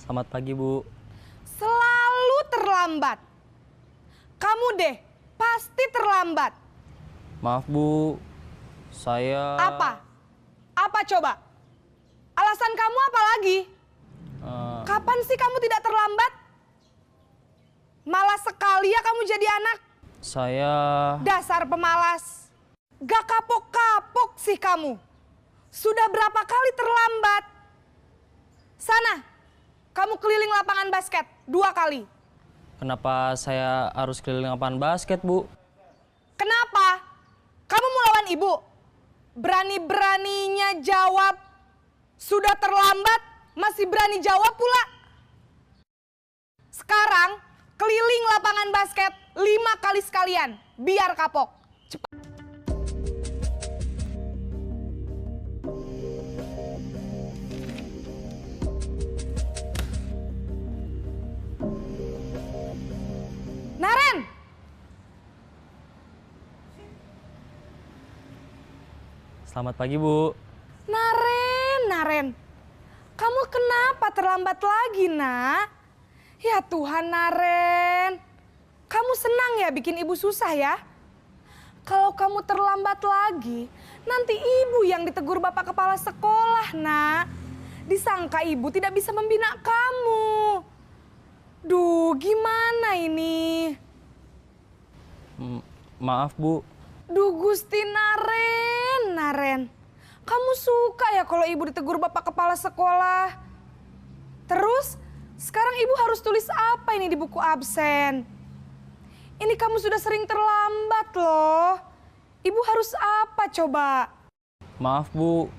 Selamat pagi, Bu. Selalu terlambat. Kamu deh, pasti terlambat. Maaf, Bu. Saya... Apa? Apa coba? Alasan kamu apa lagi? Kapan sih kamu tidak terlambat? Malas sekali ya kamu jadi anak. Saya... Dasar pemalas. Gak kapok-kapok sih kamu. Sudah berapa kali terlambat? Sana, kamu keliling lapangan basket 2 kali. Kenapa saya harus keliling lapangan basket, Bu? Kenapa? Kamu mau lawan ibu? Berani-beraninya jawab. Sudah terlambat, masih berani jawab pula. Sekarang, keliling lapangan basket 5 kali sekalian. Biar kapok. Cepat. Naren! Selamat pagi, Bu. Naren. Kamu kenapa terlambat lagi, nak? Ya Tuhan, Naren. Kamu senang ya bikin ibu susah ya? Kalau kamu terlambat lagi, nanti ibu yang ditegur bapak kepala sekolah, nak. Disangka ibu tidak bisa membina kamu. Duh, gimana ini? Maaf, Bu. Duh, Gusti Naren. Kamu suka ya kalau ibu ditegur bapak kepala sekolah? Terus, sekarang ibu harus tulis apa ini di buku absen? Ini kamu sudah sering terlambat loh. Ibu harus apa coba? Maaf, Bu.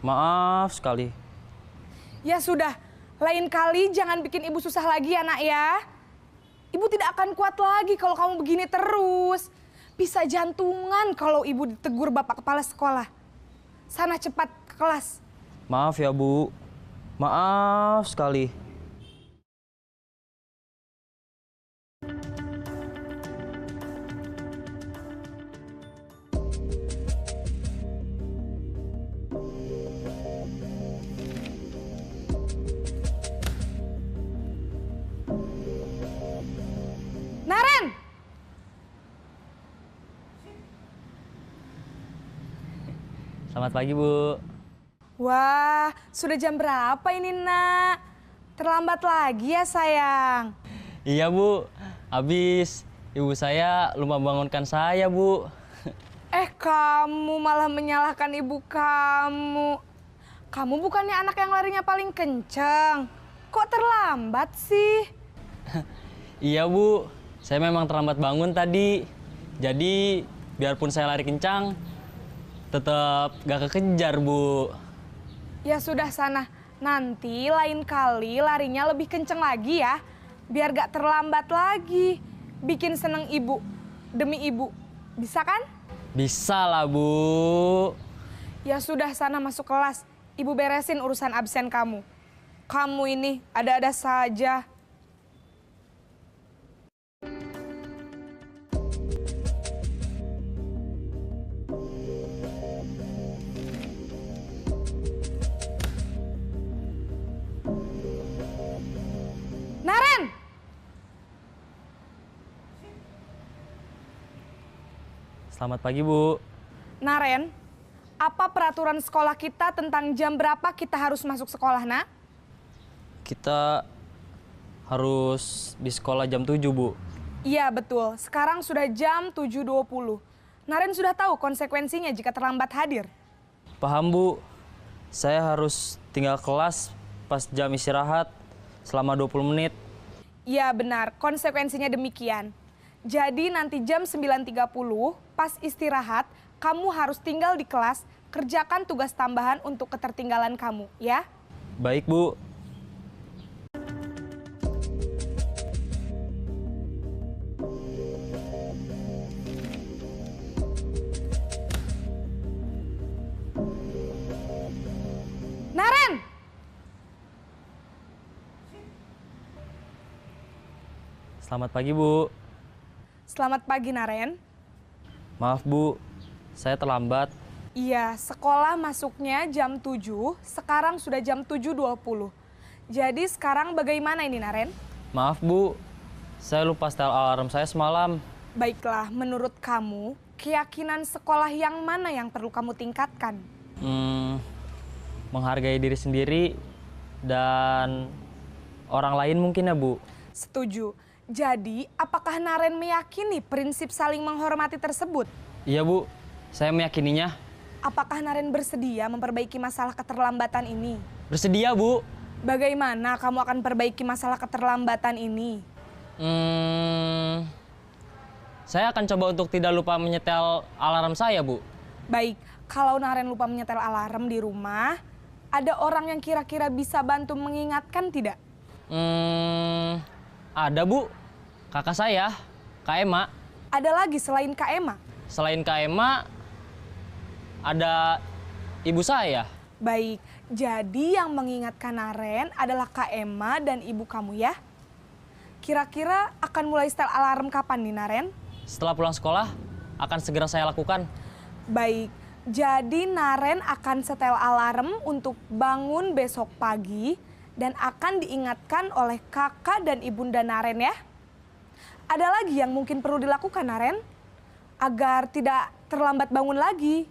Maaf sekali. Ya sudah, lain kali jangan bikin ibu susah lagi ya, nak ya. Ibu tidak akan kuat lagi kalau kamu begini terus. Bisa jantungan kalau ibu ditegur bapak kepala sekolah. Sana cepat ke kelas. Maaf ya, Bu. Maaf sekali. Naren! Selamat pagi, Bu. Wah, sudah jam berapa ini, nak? Terlambat lagi ya, sayang. Iya, Bu. Habis ibu saya lupa bangunkan saya, Bu. Kamu malah menyalahkan ibu kamu. Kamu bukannya anak yang larinya paling kenceng. Kok terlambat sih? Iya, Bu. Saya memang terlambat bangun tadi. Jadi, biarpun saya lari kencang, tetap gak kekejar, Bu. Ya sudah sana, nanti lain kali larinya lebih kenceng lagi ya. Biar gak terlambat lagi. Bikin seneng ibu, demi ibu. Bisa kan? Bisa lah, Bu. Ya sudah sana masuk kelas. Ibu beresin urusan absen kamu. Kamu ini ada-ada saja. Naren! Selamat pagi, Bu. Naren, apa peraturan sekolah kita tentang jam berapa kita harus masuk sekolah, nak? Kita harus di sekolah jam 7, Bu. Iya, betul. Sekarang sudah jam 7.20. Naren sudah tahu konsekuensinya jika terlambat hadir. Paham, Bu. Saya harus tinggal kelas pas jam istirahat selama 20 menit. Iya, benar. Konsekuensinya demikian. Jadi nanti jam 9.30 pas istirahat, kamu harus tinggal di kelas, kerjakan tugas tambahan untuk ketertinggalan kamu, ya? Baik, Bu. Naren! Selamat pagi, Bu. Selamat pagi, Naren. Maaf, Bu. Saya terlambat. Iya, sekolah masuknya jam 7, sekarang sudah jam 7.20. Jadi sekarang bagaimana ini Naren? Maaf Bu, saya lupa setel alarm saya semalam. Baiklah, menurut kamu, keyakinan sekolah yang mana yang perlu kamu tingkatkan? Menghargai diri sendiri dan orang lain mungkin ya Bu. Setuju. Jadi, apakah Naren meyakini prinsip saling menghormati tersebut? Iya Bu, saya meyakininya. Apakah Naren bersedia memperbaiki masalah keterlambatan ini? Bersedia Bu. Bagaimana kamu akan perbaiki masalah keterlambatan ini? Saya akan coba untuk tidak lupa menyetel alarm saya Bu. Baik, kalau Naren lupa menyetel alarm di rumah, ada orang yang kira-kira bisa bantu mengingatkan tidak? Ada Bu, kakak saya, Kak Ema. Ada lagi selain Kak Ema? Selain Kak Ema, ada ibu saya. Baik, jadi yang mengingatkan Naren adalah Kak Ema dan ibu kamu ya? Kira-kira akan mulai setel alarm kapan nih Naren? Setelah pulang sekolah, akan segera saya lakukan. Baik, jadi Naren akan setel alarm untuk bangun besok pagi dan akan diingatkan oleh kakak dan ibunda Naren ya. Ada lagi yang mungkin perlu dilakukan Naren? Agar tidak terlambat bangun lagi.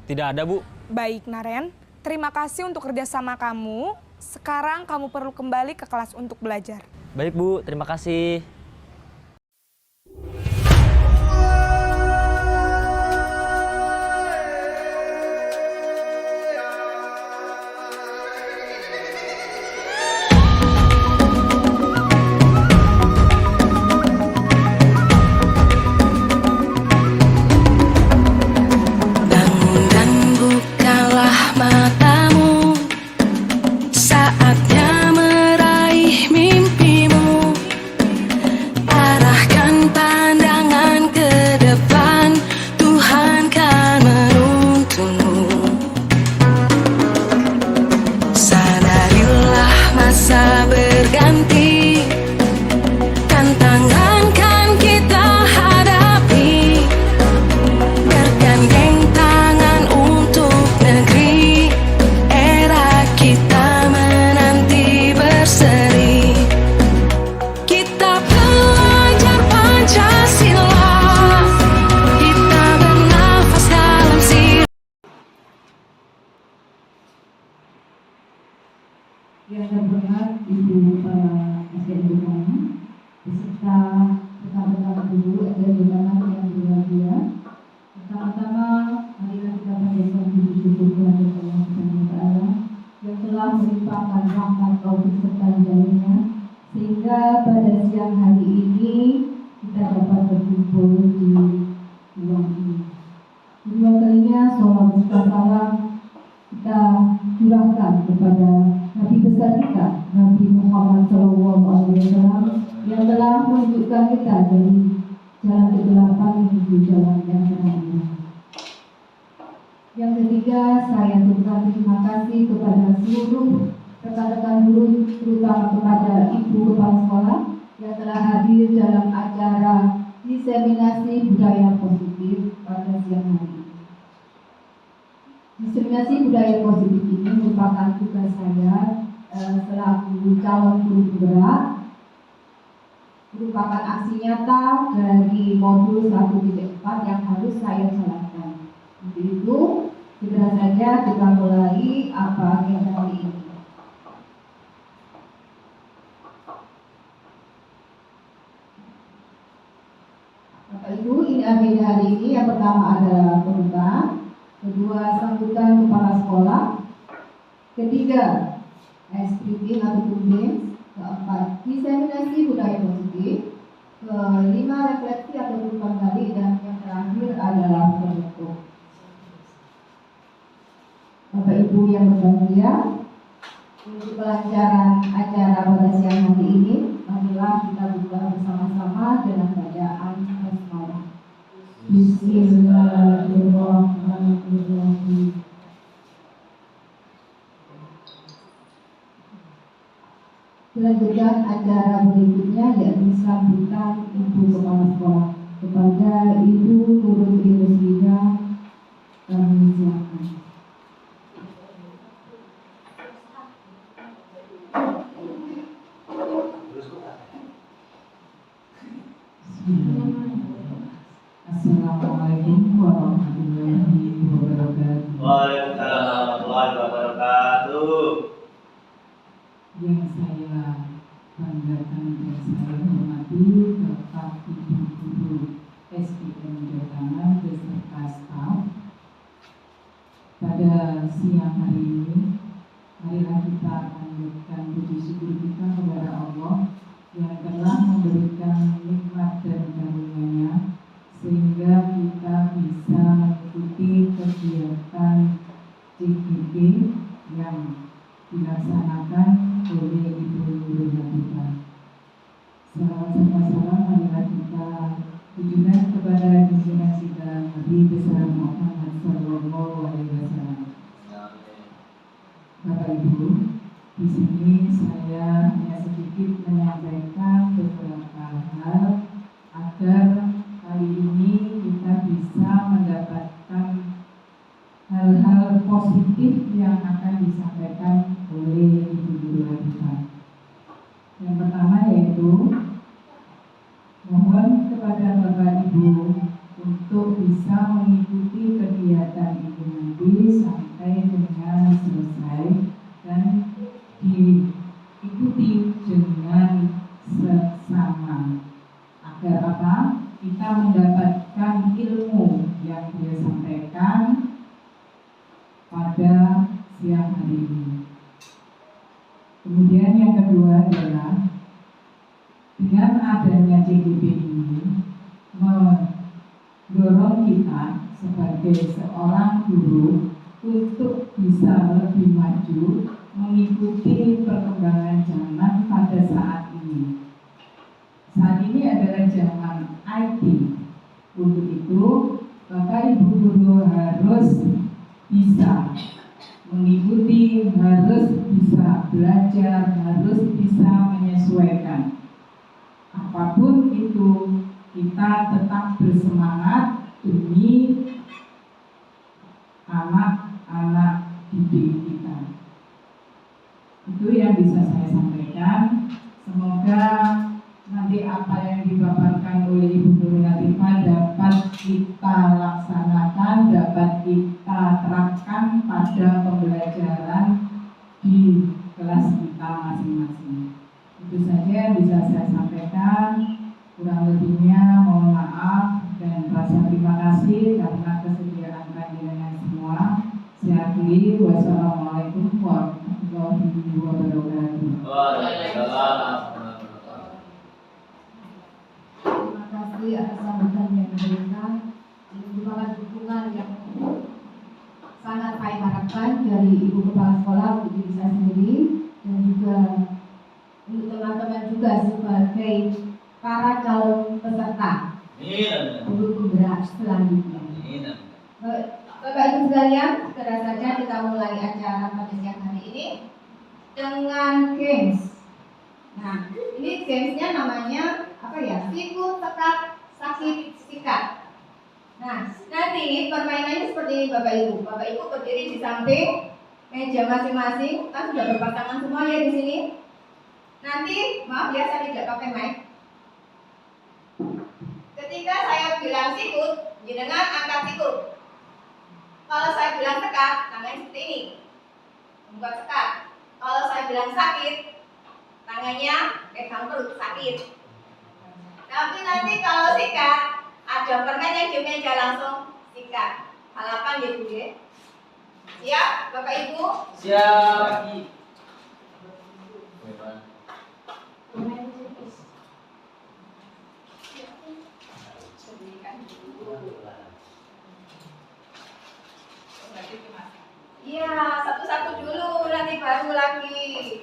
Tidak ada Bu. Baik Naren, terima kasih untuk kerjasama kamu. Sekarang kamu perlu kembali ke kelas untuk belajar. Baik Bu, terima kasih. Yang terhormat Ibu Asisten Guru beserta rekan-rekan guru dan yang berbahagia. Pertama-tama, marilah kita panjatkan puji syukur kepada Allah Subhanahu wa Ta'ala yang telah melimpahkan rahmat taufik serta hidayahnya sehingga pada siang hari ini kita dapat berkumpul di ruang ini. Kedua kalinya, sholawat serta salam kita curahkan kepada Nabi besar kita, Nabi Muhammad SAW, yang telah menunjukkan kita dari jalan kegelapan menuju jalan yang terang. Yang ketiga, saya turutkan terima kasih kepada seluruh rekan-rekan guru, terutama kepada Ibu Kepala Sekolah yang telah hadir dalam acara diseminasi budaya positif pada siang hari ini. Diseminasi budaya positif ini merupakan tugas saya selaku calon guru penggerak, merupakan aksi nyata dari modul 1.4 yang harus saya jalankan. Untuk itu, segera saja kita mulai apa kegiatan hari ini. Bapak Ibu, ini agenda hari ini. Yang pertama adalah pembukaan, kedua sambutan kepala sekolah, ketiga SPP atau games, keempat diseminasi budaya positif, kelima refleksi atau kembali, dan yang terakhir adalah penutup. Bapak Ibu yang berbahagia, untuk kelancaran acara pada siang hari ini, marilah kita buka bersama-sama dengan bacaan basmalah. Bismillahirrahmanirrahim. Dilanjutkan acara berikutnya yaitu sambutan Ibu Kepala Sekolah. Kepada Ibu Nurul Musliha kami silakan. Assalamualaikum warahmatullahi wabarakatuh. Waalaikumsalam warahmatullahi wabarakatuh. Yang saya banggakan dan saya hormati Bapak Ibu Guru SDN Jatangan beserta staf. Pada siang hari ini, marilah kita panjatkan puji syukur kita kepada Allah yang telah memberikan nikmat dan karunia-Nya sehingga kita bisa mengikuti kegiatan CGP yang dilaksanakan oleh Ibu Guru kita. Salawat serta salam marilah kita tujukan kepada junjungan kita Nabi besar Muhammad Sallallahu Alaihi Wasallam. Bapak Ibu, di sini saya hanya sedikit menyampaikan beberapa hal agar kali ini kita bisa mendapatkan hal-hal positif yang akan disampaikan oleh Ibu Guru kita. Yang pertama yaitu mohon kepada Bapak Ibu untuk bisa mengikuti kegiatan itu nanti sampai dengan selesai dan diikuti dengan seksama. Agar apa? Kita mendapatkan ilmu yang dia sampaikan pada siang hari ini. Kemudian yang kedua adalah dengan adanya CGP ini mendorong kita sebagai seorang guru untuk bisa lebih maju mengikuti perkembangan zaman pada saat ini. Saat ini adalah zaman IT. Untuk itu, Bapak Ibu Guru harus bisa mengikuti, harus bisa belajar, harus bisa menyesuaikan. Apapun itu, kita tetap bersemangat demi anak-anak didik kita. Itu yang bisa saya sampaikan. Semoga nanti apa yang dipaparkan oleh Ibu Guru Latifah dapat kita laksanakan, dapat kita terapkan pada pembelajaran di kelas kita masing-masing. Itu saja yang bisa saya sampaikan. Kurang lebihnya mohon maaf dan rasa terima kasih karena kesediaan panjenengan semua. Saya akhiri. Wassalamualaikum warahmatullahi wabarakatuh. Waalaikumsalam. Terima kasih atas sambutan yang diberikan dan merupakan dukungan yang sangat saya harapkan dari Ibu Kepala Sekolah untuk diri saya sendiri dan juga untuk teman-teman juga sebagai para calon peserta untuk pembelajaran selanjutnya. Bapak Ibu sekalian, segera saja kita mulai acara pada siang hari ini dengan games. Nah, ini gamesnya namanya apa ya? Siku, sekat, sakit, sikat. Nah, nanti permainannya seperti ini Bapak Ibu. Bapak Ibu berdiri di samping meja masing-masing. Kan sudah berpasangan semua ya di sini. Nanti, maaf ya saya tidak pakai mic. Ketika saya bilang sikut, jenengan angkat sikut. Kalau saya bilang sekat, tangannya seperti ini. Membuat sekat. Kalau saya bilang sakit, tangannya pegang perut sakit. Tapi nanti kalau sikat, ada permen yang di meja langsung sikat. Halapan ya Bu ya. Siap Bapak Ibu? Siap. Iya, satu-satu dulu, nanti baru lagi.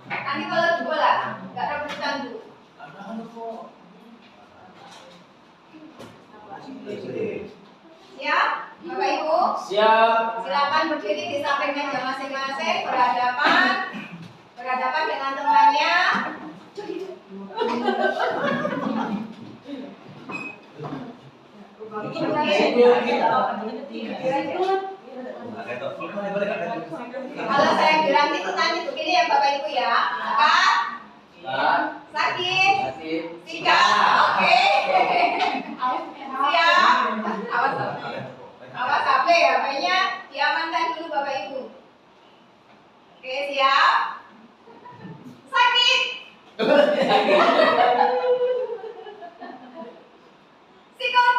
Nanti kalau dua lah, nggak rebutan dulu. Siap, Bapak Ibu? Siap. Silakan berdiri di samping meja masing-masing, berhadapan dengan temannya. Kalau saya bilang itu tanya begini ya Bapak Ibu ya. Angkat, sakit, sikat. Oke, siap. Sakit. Sikut.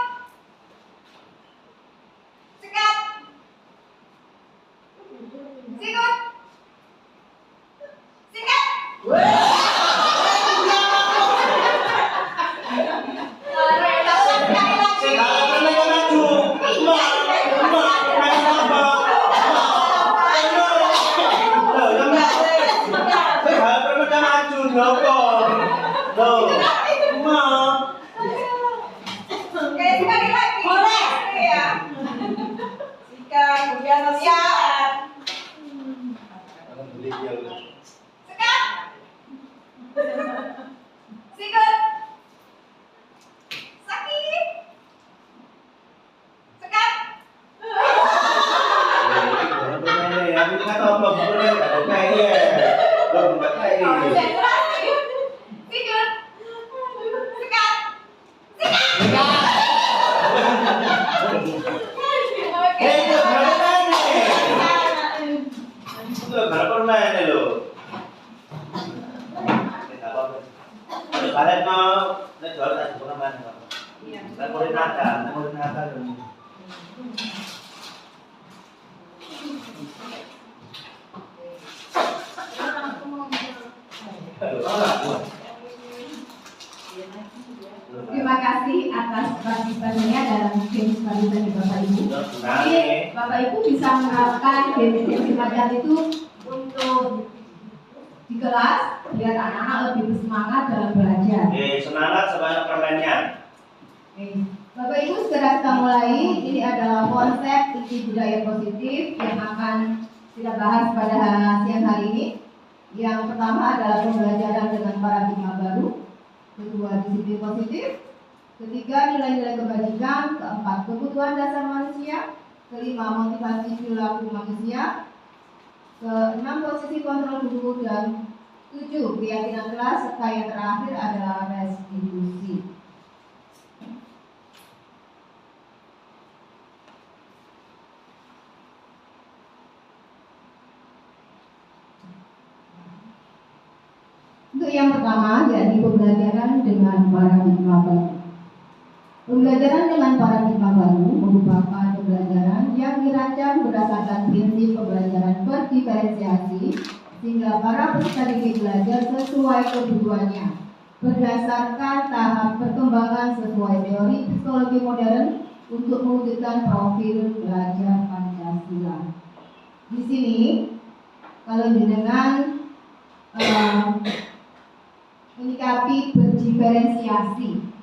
Sekat. Sikut. Sikat. Oke, sekali lagi. Boleh. Ya. Sikat, kemudian siap. Sekat. Sikut. Sakit. Sekat. Konsentrasi. Sikut. Sekat. Kalian mau jual tak cukup namanya? Kan murid nakal. Terima kasih atas partisipannya dalam game badminton Bapak Ibu. Jadi Bapak Ibu bisa menerapkan game semacam itu untuk di kelas biar anak-anak lebih bersemangat dalam belajar. Semangat sebanyak permainnya. Oke. Bapak Ibu segera kita mulai. Ini adalah konsep isi budaya positif yang akan kita bahas pada siang hari ini. Yang pertama adalah pembelajaran dengan paradigma baru. Kedua, disiplin positif. Ketiga, nilai-nilai kebajikan. Keempat, kebutuhan dasar manusia. Kelima, motivasi perilaku manusia. Keenam, posisi kontrol guru. Dan tujuh, keyakinan kelas. Serta yang terakhir adalah restitusi. Untuk yang pertama, yakni pembelajaran dengan paradigma baru. Pembelajaran dengan paradigma baru merupakan pembelajaran yang dirancang berdasarkan prinsip pembelajaran berdiferensiasi sehingga para peserta didik belajar sesuai kebutuhannya berdasarkan tahap perkembangan sesuai teori psikologi modern untuk mewujudkan profil belajar Pancasila. Di sini, kalau dengan menyikapi berdiferensiasi.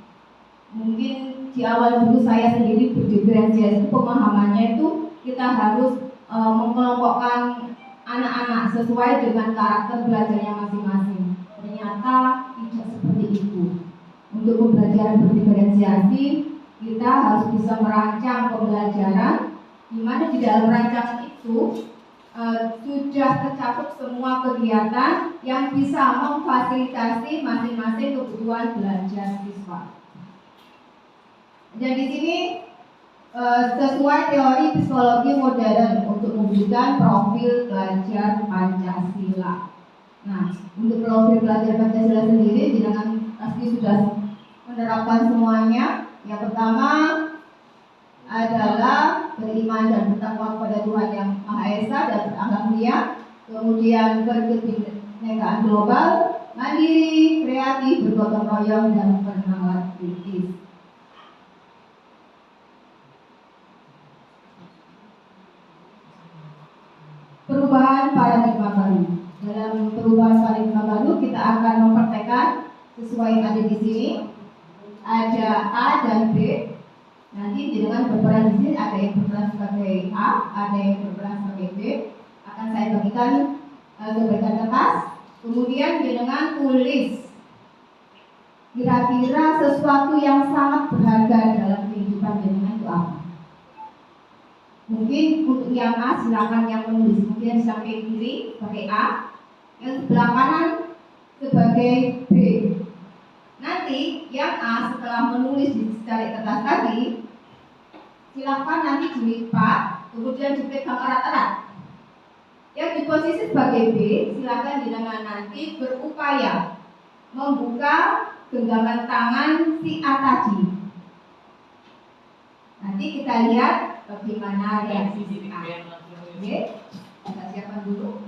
Mungkin di awal dulu saya sendiri berdiferensiasi, pemahamannya itu kita harus mengelompokkan anak-anak sesuai dengan karakter belajarnya masing-masing. Ternyata tidak seperti itu. Untuk pembelajaran berdiferensiasi, kita harus bisa merancang pembelajaran, di mana di dalam rancangan itu sudah tercakup semua kegiatan yang bisa memfasilitasi masing-masing kebutuhan belajar siswa. Dan di sini sesuai teori psikologi modern untuk mewujudkan profil belajar Pancasila. Nah, untuk profil belajar Pancasila sendiri, jenengan pasti sudah menerapkan semuanya. Yang pertama adalah beriman dan bertakwa kepada Tuhan Yang Maha Esa dan berakhlak mulia. Kemudian berkebinekaan global, mandiri, kreatif, bergotong royong dan bernalar kritis. Perubahan paradigma baru. Dalam perubahan paradigma baru kita akan mempraktekkan sesuai yang ada di sini. Ada A dan B. Nanti dengan berperan di sini ada yang berperan sebagai A, ada yang berperan sebagai B. Akan saya bagikan sebagian kertas. Kemudian dengan tulis kira-kira sesuatu yang sangat berharga dalam kehidupan jenengan itu apa? Mungkin untuk yang A silakan yang menulis, kemudian sampai kiri sebagai A, yang sebelah kanan sebagai B. Nanti yang A setelah menulis di secari kertas tadi, silakan nanti dilipat, kemudian dipegang erat-erat. Yang di posisi sebagai B, silakan jenengan nanti berupaya membuka genggaman tangan si A tadi. Nanti kita lihat bagaimana reaksi si A. Oke, kita siapkan dulu.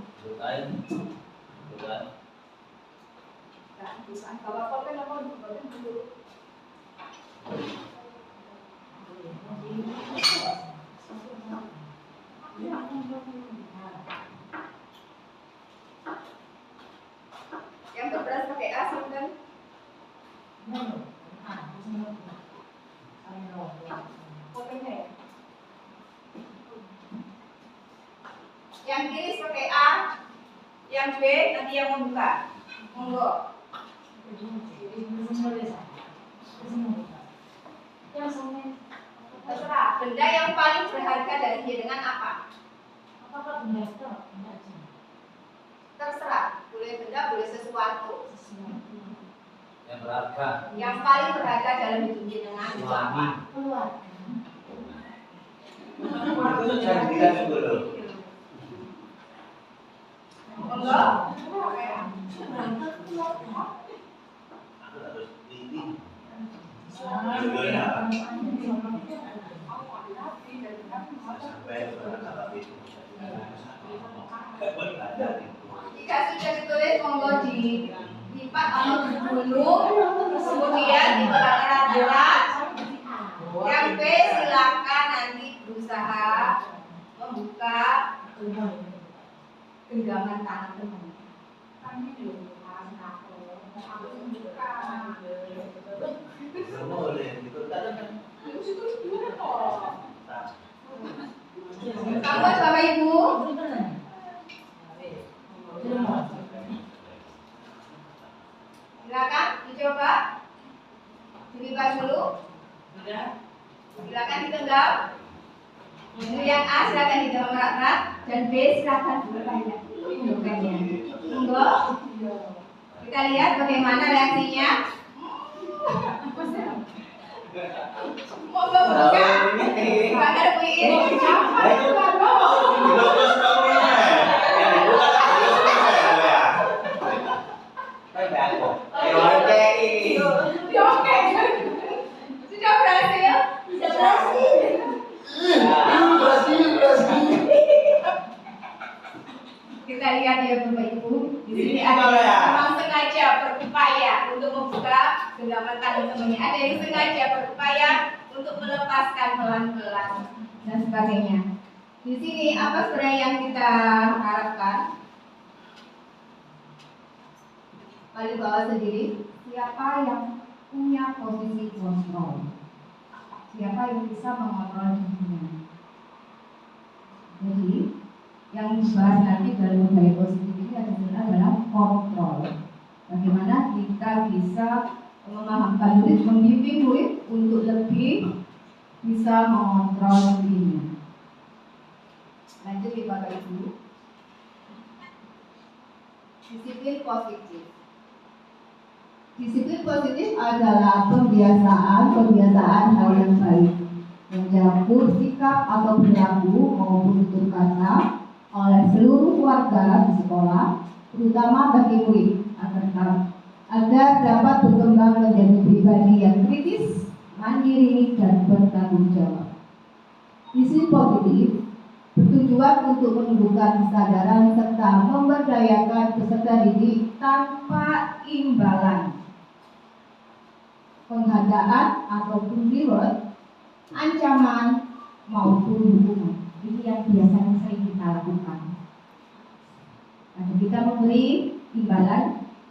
Yang berberas pakai A, silakan. Yang kiri pakai A, yang B nanti yang membuka. Monggo. Terserah. Benda yang paling berharga dari dia dengan apa? Terserah. Boleh benda, boleh sesuatu. Yang berharga. Yang paling berharga dalam hidup jenengan itu apa? Itu jangan dikasih dulu. Monggo. Aku harus ini. Sampai berkata itu. Jika sudah ditulis, monggo dilipat atau digulung, kemudian dibakar-bakar. Yang B silakan nanti berusaha membuka genggaman tangan teman. Selamat Bapak Ibu. Silakan dicoba. Dilipat dulu. Silakan digenggam. Untuk yang A silakan digenggam erat-erat dan B silakan berbanyak. Monggo. Kita lihat bagaimana reaksinya. Monggo buka. Silakan puyin. Sudah berhasil? Kita lihat ya Bapak Ibu. Di sini ada yang memang sengaja berupaya untuk membuka genggaman tangan temannya. Ada yang sengaja berupaya untuk melepaskan pelan-pelan dan sebagainya. Di sini apa sebenarnya yang kita harapkan? Paling bawah sendiri, siapa yang punya posisi kontrol? Siapa yang bisa mengontrol dirinya? Jadi, yang dibahas nanti dalam budaya positif ini adalah kontrol. Bagaimana kita bisa memahamkan murid, membimbing murid untuk lebih bisa mengontrol dirinya. Lanjut ya Bapak Ibu. Disiplin positif. Disiplin positif adalah pembiasaan hal yang baik, mencampur sikap atau perilaku maupun tutur kata oleh seluruh warga di sekolah, terutama bagi murid, agar dapat berkembang menjadi pribadi yang kritis, mandiri, dan bertanggung jawab. Disiplin positif bertujuan untuk menumbuhkan kesadaran serta memberdayakan peserta didik tanpa imbalan, penghargaan ataupun reward, ancaman maupun hukuman. Ini yang biasanya sering kita lakukan. Kadang kita memberi imbalan,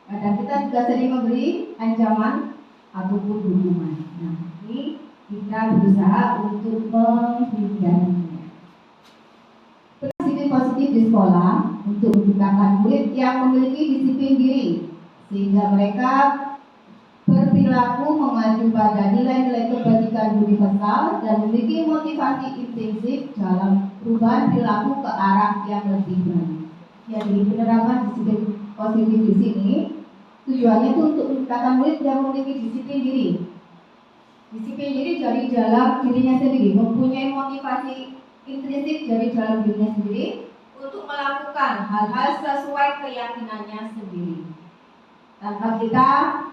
kadang kita juga sering memberi ancaman ataupun hukuman. Nah, ini kita berusaha untuk menghindarinya. Disiplin positif di sekolah untuk menciptakan murid yang memiliki disiplin diri, sehingga mereka berperilaku mengacu pada nilai-nilai kebajikan universal dan memiliki motivasi intrinsik dalam perubahan perilaku ke arah yang lebih baik. Jadi penerapan disiplin positif di sini tujuannya itu untuk menciptakan murid yang memiliki disiplin diri. Disiplin diri dari dalam dirinya sendiri, mempunyai motivasi intrinsik dari dalam dirinya sendiri untuk melakukan hal-hal sesuai keyakinannya sendiri. Tanpa kita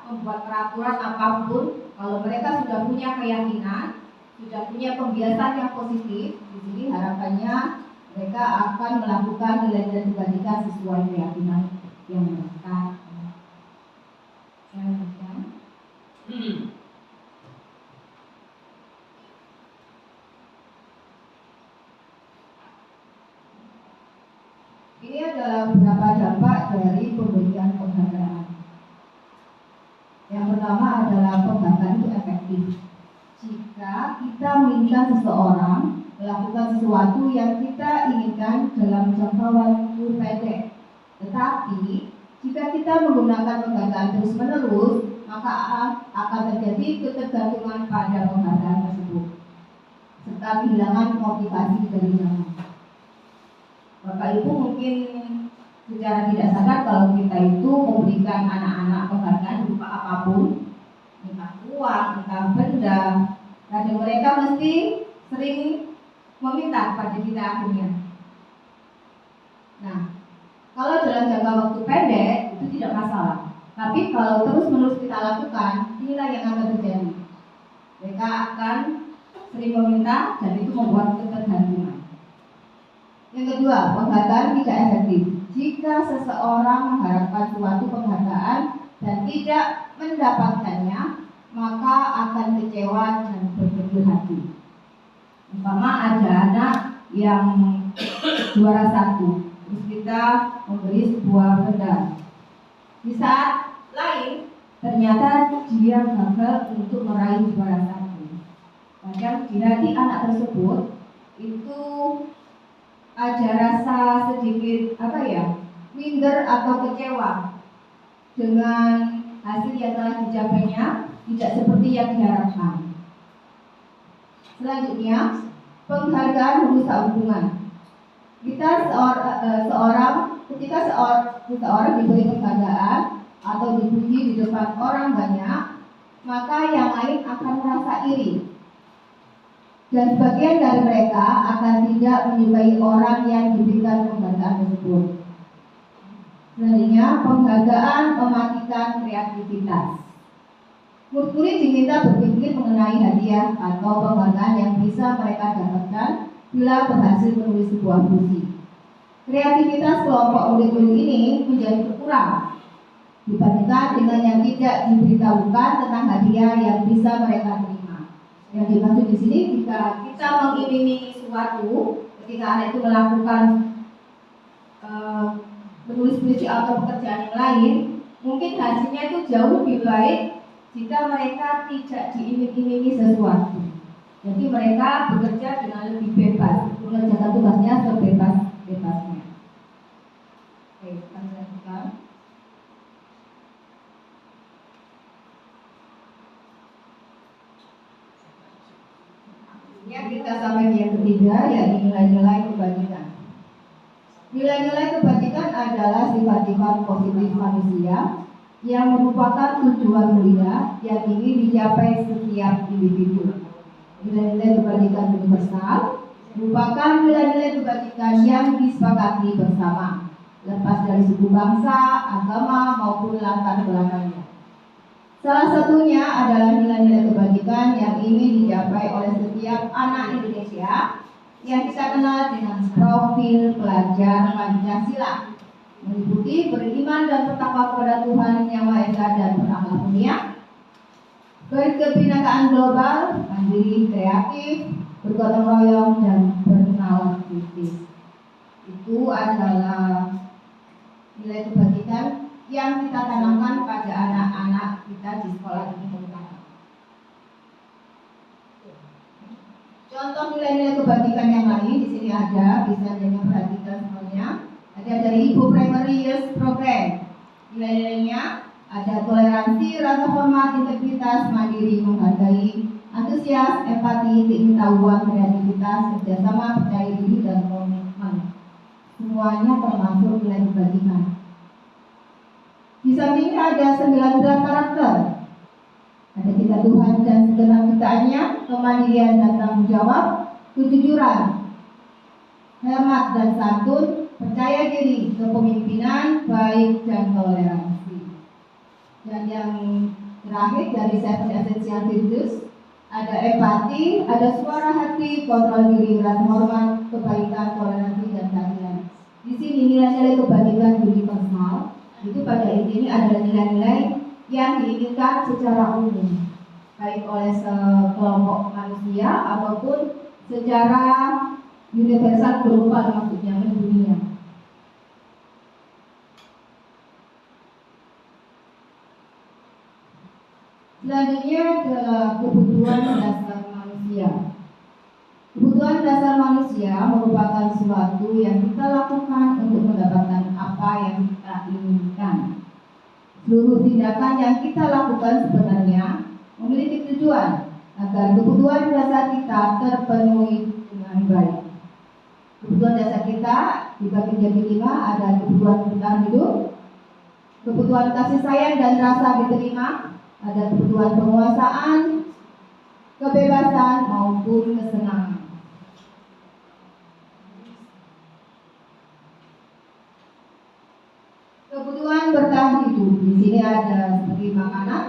membuat peraturan apapun, kalau mereka sudah punya keyakinan, sudah punya pembiasan yang positif, di sini harapannya mereka akan melakukan nilai-nilai kebajikan sesuai keyakinan yang mereka. Ini adalah beberapa dampak dari pemberian penghargaan. Yang pertama adalah penghargaan itu efektif. Jika kita menginginkan seseorang melakukan sesuatu yang kita inginkan dalam jangka waktu pendek, tetapi jika kita menggunakan penghargaan terus-menerus, maka akan terjadi ketergantungan pada penghargaan tersebut, serta kehilangan motivasi dari zaman. Bapak Ibu mungkin secara tidak sadar kalau kita itu memberikan anak-anak penghargaan berupa apapun, entah uang, entah benda, dan mereka mesti sering meminta kepada kita akhirnya. Nah, kalau dalam jangka waktu pendek itu tidak masalah, tapi kalau terus-menerus kita lakukan, inilah yang akan terjadi. Mereka akan sering meminta dan itu membuat ketergantungan. Yang kedua, penghargaan tidak efektif. Jika seseorang mengharapkan suatu penghargaan dan tidak mendapatkannya, maka akan kecewa dan berkecil hati. Umpama ada anak yang juara 1, terus kita memberi sebuah benda. Di saat lain, ternyata dia gagal untuk meraih juara 1. Padahal di hati anak tersebut itu ada rasa sedikit minder atau kecewa dengan hasil yang telah dicapainya tidak seperti yang diharapkan. Selanjutnya, penghargaan merusak hubungan. Ketika seseorang diberi penghargaan atau dipuji di depan orang banyak, maka yang lain akan merasa iri. Dan sebagian dari mereka akan tidak menyukai orang yang diberikan penghargaan tersebut. Selanjutnya, penghargaan mematikan kreativitas. Murid-murid diminta berpikir mengenai hadiah atau penghargaan yang bisa mereka dapatkan bila berhasil menulis sebuah puisi. Kreativitas kelompok murid-murid ini menjadi berkurang dibandingkan dengan yang tidak diberitahukan tentang hadiah yang bisa mereka terima. Yang dimaksud di sini, jika kita mengiming-imingi suatu, ketika anak itu melakukan menulis puisi atau pekerjaan yang lain, mungkin hasilnya itu jauh lebih baik jika mereka tidak diiming-imingi sesuatu. Jadi mereka bekerja dengan lebih bebas, mengerjakan tugasnya sebebas-bebasnya. Oke, kita lanjutkan. Ya, kita sampai di yang ketiga, yaitu nilai-nilai kebajikan. Nilai-nilai kebajikan adalah sifat-sifat positif manusia yang merupakan tujuan mulia yang ingin dicapai setiap individu. Nilai-nilai kebajikan universal merupakan nilai-nilai kebajikan yang disepakati bersama, lepas dari suku bangsa, agama, maupun latar belakangnya. Salah satunya adalah nilai-nilai kebajikan yang ingin dicapai oleh setiap anak Indonesia yang kita kenal dengan profil pelajar Pancasila, meliputi beriman dan bertakwa kepada Tuhan Yang Maha Esa dan berakhlak mulia, berkebinekaan global, mandiri, kreatif, bergotong royong, dan bernalar kritis. Itu adalah nilai kebajikan yang kita tanamkan pada anak-anak kita di sekolah ini terutama. Contoh nilai-nilai kebajikan yang lain di sini ada, bisa jangan perhatikan semuanya. Ada dari Ibu Primary Youth Program. Nilai-nilainya ada toleransi, rasa hormat, integritas, mandiri, menghargai, antusias, empati, keingin-tahuan, kreativitas, kerjasama, percaya diri, dan komitmen. Semuanya termasuk nilai kebajikan. Di sampingnya ada 19 karakter. Ada cinta Tuhan dan segenap ciptaannya, kemandirian dan tanggung jawab, kejujuran, hemat dan santun, percaya diri, kepemimpinan baik dan toleransi. Dan yang terakhir dari Seven Essential Virtues ada empati, ada suara hati, kontrol diri, rasa hormat, kebaikan, toleransi, dan keadilan. Di sini nilai-nilai kebaikan universal itu pada intinya adalah nilai-nilai yang diinginkan secara umum, baik oleh sekelompok manusia ataupun secara universal global, maksudnya mendunia. Selanjutnya adalah kebutuhan dasar manusia. Kebutuhan dasar manusia merupakan sesuatu yang kita lakukan untuk mendapatkan apa yang kita inginkan. Seluruh tindakan yang kita lakukan sebenarnya memiliki tujuan agar kebutuhan dasar kita terpenuhi dengan baik. Kebutuhan dasar kita dibagi menjadi 5, ada kebutuhan bertahan hidup, kebutuhan kasih sayang dan rasa diterima, ada kebutuhan penguasaan, kebebasan maupun kesenangan. Kebutuhan bertahan hidup di sini ada seperti makanan,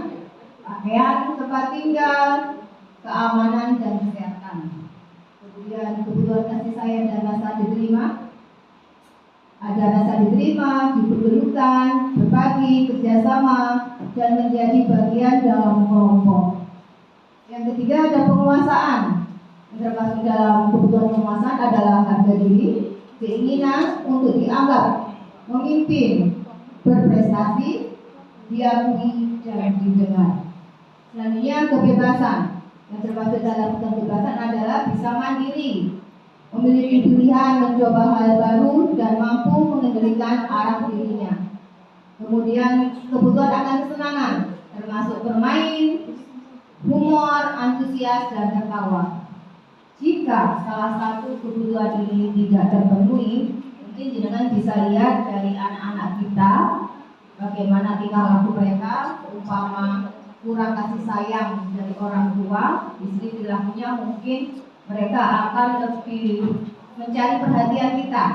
pakaian, tempat tinggal, keamanan dan kesehatan. Kemudian kebutuhan kasih sayang dan rasa diterima, ada rasa diterima, diperlukan, berbagi, kerjasama, dan menjadi bagian dalam kelompok. Yang ketiga ada penguasaan. Yang termasuk dalam kebutuhan penguasaan adalah harga diri, keinginan untuk dianggap, memimpin, berprestasi, diakui, dan didengar. Selanjutnya kebebasan. Yang termasuk dalam kebebasan adalah bisa mandiri, memiliki pilihan, mencoba hal baru, dan mampu mengendalikan arah dirinya. Kemudian kebutuhan akan kesenangan, termasuk bermain, humor, antusias, dan tertawa. Jika salah satu kebutuhan ini tidak terpenuhi, mungkin jenengan bisa lihat dari anak-anak kita, bagaimana tingkah laku mereka, umpama kurang kasih sayang dari orang tua, di sini perilakunya mungkin mereka akan lebih mencari perhatian kita,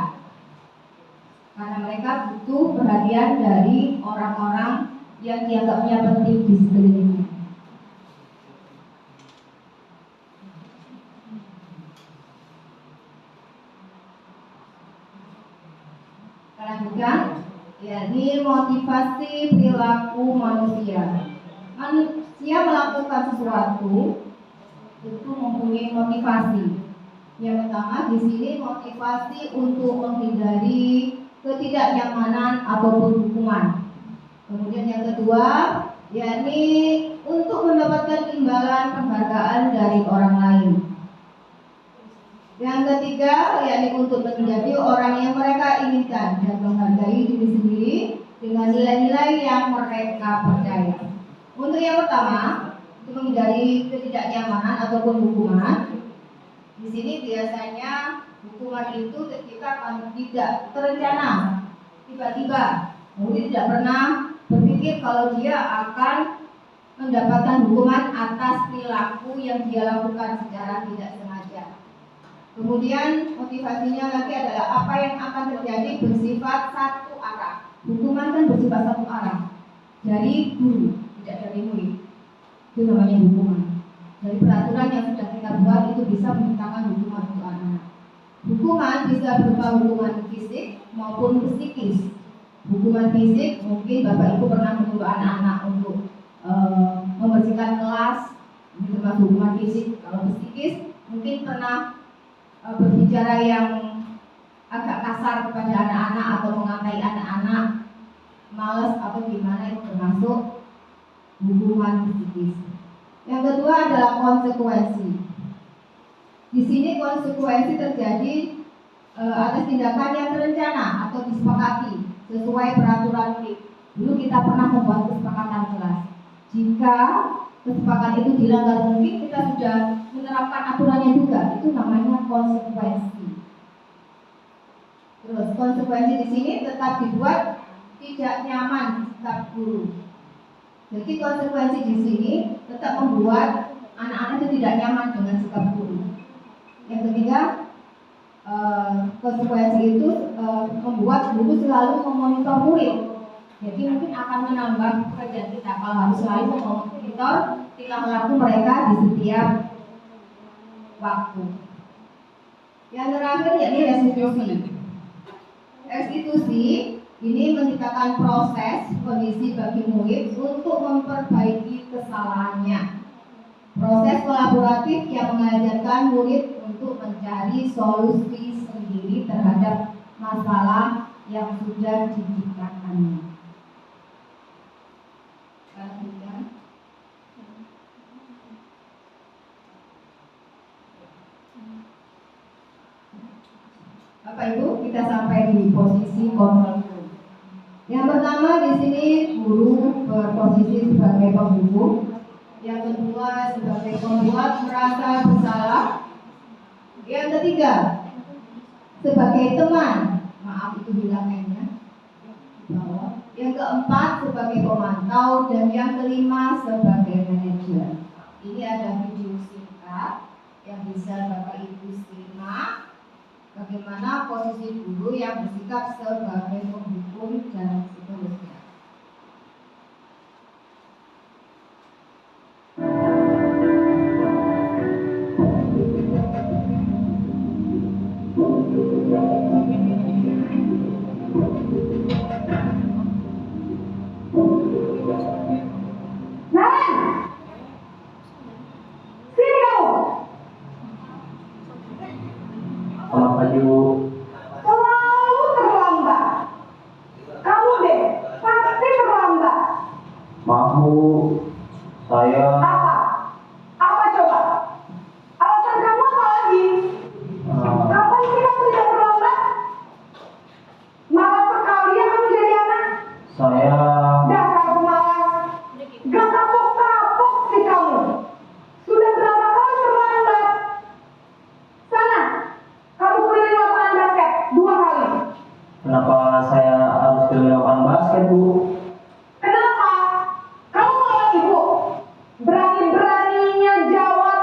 karena mereka butuh perhatian dari orang-orang yang dianggapnya penting di sekelilingnya. Lanjutkan, yakni motivasi perilaku manusia. Manusia melakukan sesuatu itu mempunyai motivasi. Yang pertama di sini motivasi untuk menghindari ketidaknyamanan ataupun hukuman. Kemudian yang kedua, yakni untuk mendapatkan imbalan penghargaan dari orang lain. Yang ketiga, yakni untuk menjadi orang yang mereka inginkan dan menghargai diri sendiri dengan nilai-nilai yang mereka percaya. Untuk yang pertama, untuk menghindari ketidaknyamanan ataupun hukuman. Di sini biasanya hukuman itu ketika tidak terencana, tiba-tiba, mungkin tidak pernah berpikir kalau dia akan mendapatkan hukuman atas perilaku yang dia lakukan secara tidak sengaja. Kemudian motivasinya lagi adalah apa yang akan terjadi bersifat satu arah. Hukuman kan bersifat satu arah, dari guru, tidak dari murid. Itu namanya hukuman. Dari peraturan yang sudah kita buat itu bisa menciptakan hukuman untuk anak-anak. Hukuman bisa berupa hukuman fisik maupun psikis. Hukuman fisik mungkin Bapak Ibu pernah menyuruh anak-anak untuk membersihkan kelas, ini termasuk hukuman fisik. Kalau psikis mungkin pernah berbicara yang agak kasar kepada anak-anak atau mengatai anak-anak, malas atau gimana, itu termasuk hukuman psikis. Yang kedua adalah konsekuensi. Di sini konsekuensi terjadi atas tindakan yang terencana atau disepakati sesuai peraturan murid. Dulu kita pernah membuat kesepakatan kelas. Jika kesepakatan itu dilanggar, mungkin kita sudah menerapkan aturannya juga. Itu namanya konsekuensi. Terus konsekuensi di sini tetap dibuat tidak nyaman sikap guru. Jadi konsekuensi di sini tetap membuat anak-anak itu tidak nyaman dengan sikap guru. Yang ketiga, konsekuensi itu membuat guru selalu memonitor murid. Jadi mungkin akan menambah pekerjaan kita kalau harus selalu memonitor tingkah laku mereka di setiap waktu. Yang terakhir yakni restitusi. Restitusi ini menciptakan proses kondisi bagi murid untuk memperbaiki kesalahannya. Proses kolaboratif yang mengajarkan murid untuk mencari solusi sendiri terhadap masalah yang sudah diciptakannya. Bapak Ibu, kita sampai di posisi kontrol guru. Yang pertama di sini guru berposisi sebagai penghubung. Yang kedua sebagai pembuat merasa bersalah. Yang ketiga sebagai teman, maaf itu bilangnya. Yang keempat sebagai pemantau dan yang kelima sebagai manajer. Ini ada video singkat yang bisa Bapak Ibu simak bagaimana posisi guru yang bersikap sebagai penghubung dan seterusnya. Selalu terlambat. Kamu deh, pasti terlambat. Maaf Bu, saya Apa? Apa coba? Alasan kamu apa lagi? Kapan sih kamu tidak terlambat? Malas sekali ya kamu jadi anak. saya Dasar pemalas. Gak kapok-kapok sih kamu. Sudah berapa kali terlambat? Sana, kamu keliling lapangan basket 2 kali. kenapa saya harus pilih lapangan basket Bu? Kenapa? Kamu malah ibu. Berani-beraninya jawab.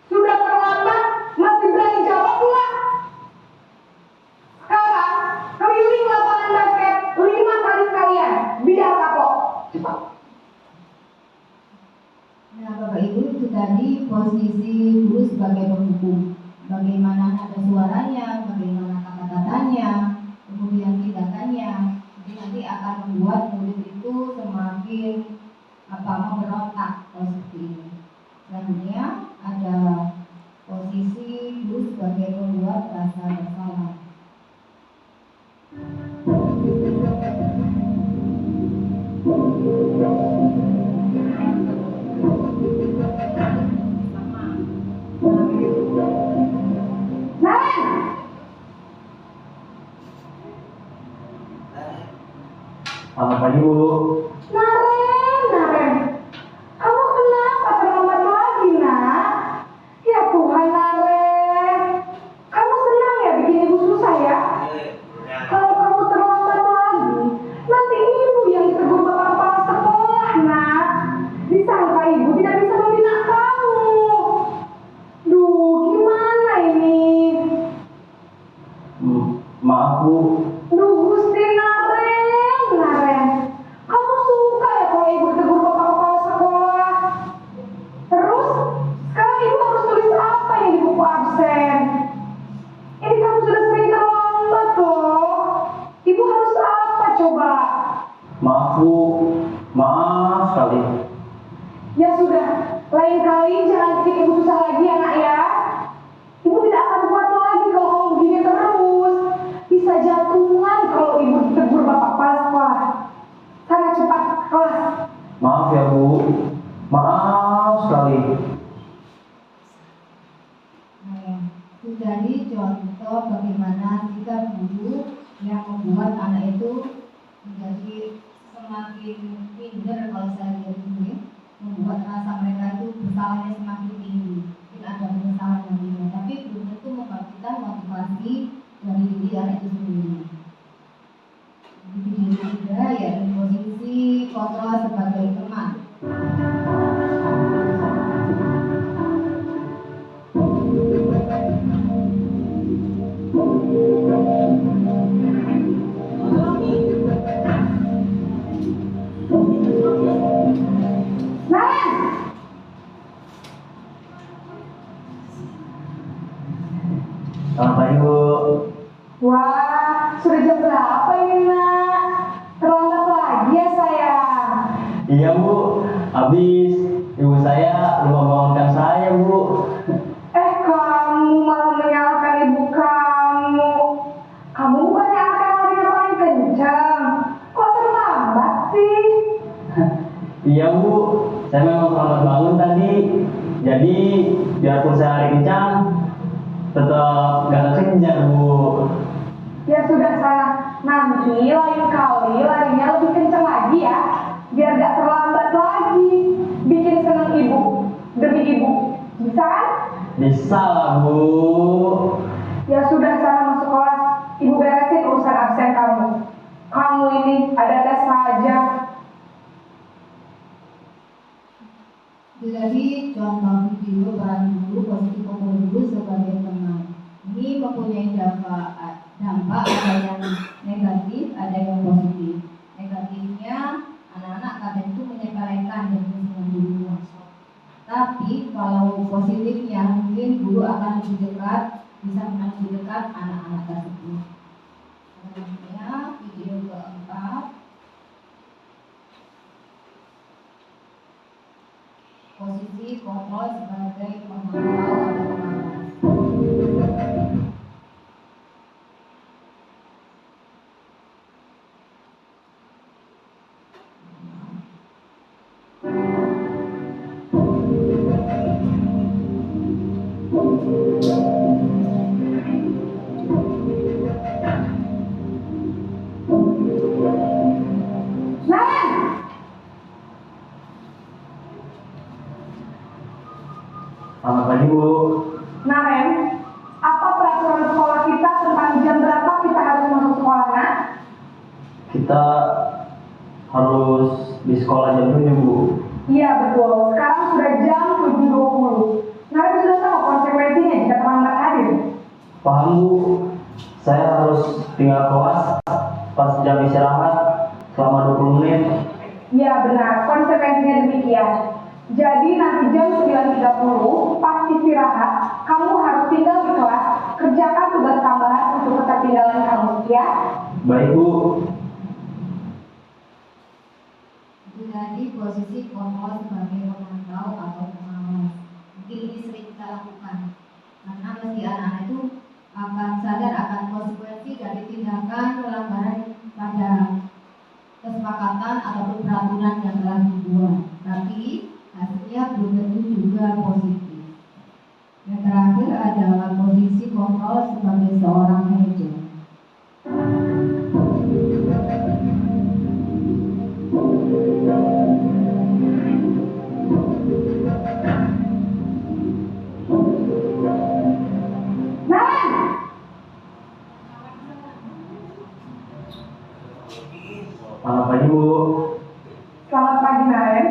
Sudah terlambat, masih berani jawab pula. Sekarang, keliling lapangan basket 5 kali sekalian. Biar kapok. Cepat. Nah, Bapak Ibu, itu tadi posisi guru sebagai penghubung. Bagaimana nada suaranya, bagaimana kata-katanya, kemudian tindakannya. Jadi nanti akan membuat murid itu semakin memberontak kalau seperti ini. Selanjutnya ada posisi guru sebagai pembuat rasa bersalah. Naren! Selamat pagi Bu. Naren. Kamu kenapa terlambat lagi, nak? Ya Tuhan, Naren. Kamu senang ya bikin ibu susah ya? Kalau kamu terlambat lagi, nanti ibu yang ditegur bapak kepala sekolah, nak. Disangka ibu tidak bisa membina kamu. Duh, gimana ini? Maaf Bu, Duh, Gusti Naren. Kamu suka ya kalau ibu ditegur bapak kepala sekolah? Terus, sekarang ibu harus tulis apa yang di buku absen? Ini kamu sudah sering terlambat loh. Ibu harus apa coba? maaf Bu, maaf sekali. Ya sudah, lain kali jangan bikin ibu susah lagi ya nak ya. Ibu tidak akan kuat lagi kalau kamu begini terus. Bisa jantungan kalau ibu ditegur bapak kepala sekolah. Sana cepat kelas. Maaf ya Bu, maaf sekali. Nah, itu tadi contoh bagaimana sikap guru yang membuat anak itu menjadi semakin minder kalau saya lihat ini, membuat rasa mereka itu bersalahnya semakin tinggi. Mungkin ada penyesalan yang tinggi, tapi belum tentu membangkitkan motivasi dari diri anak itu sendiri. Di video ketiga yaitu posisi kontrol sebagai teman. Iya Bu, habis ibu saya lupa bangunkan saya Bu. Kamu malah menyalahkan ibu kamu. Kamu bukannya akan larinya paling kencang. Kok terlambat sih? Iya Bu, saya memang terlambat bangun tadi. Jadi biarpun saya lari kencang, tetap gak kekejar Bu. Ya sudah sana, nanti lain kali larinya lebih kencang lagi ya. Biar gak terlambat lagi. Bikin seneng ibu, demi ibu. Bisa kan? Bisa lah Bu. Ya sudah sana masuk kelas. Ibu beresin urusan absen kamu. Kamu ini ada-ada saja. Jadi contoh video peran guru, posisi pokok guru sebagai teman. Ini mempunyai dampak ada yang negatif, ada yang positif. Negatifnya anak-anak kadang itu menyepelekan dan dengan guru. Tapi kalau positifnya mungkin guru akan lebih dekat, bisa lebih dekat anak-anak tersebut. Selanjutnya video keempat. Posisi kontrol sebagai pemantau atau pengawas. Selamat pagi Bu. Naren, apa peraturan sekolah kita tentang jam berapa kita harus masuk sekolah, Nak? Kita harus di sekolah jam 7 Bu. Iya betul, sekarang sudah jam 7.20. Naren sudah tahu konsekuensinya jika terlambat hadir. Paham Bu, saya harus tinggal kelas pas jam istirahat selama 20 menit. Iya benar, konsekuensinya demikian. Jadi nanti jam 9.30 pas istirahat, kamu harus tinggal di kelas, kerjakan tugas tambahan untuk ketertinggalan kamu, ya? Baik Bu. Jadi posisi kontrol sebagai pemantau atau pengawas. Mungkin ini sering kita lakukan karena meski anak-anak itu akan sadar akan konsekuensi dari tindakan pelanggaran pada kesepakatan ataupun peraturan yang telah dibuat, tapi hasilnya belum tentu juga positif. Yang terakhir adalah posisi kontrol sebagai seorang manajer. Selamat pagi Bu. Selamat pagi, Naren.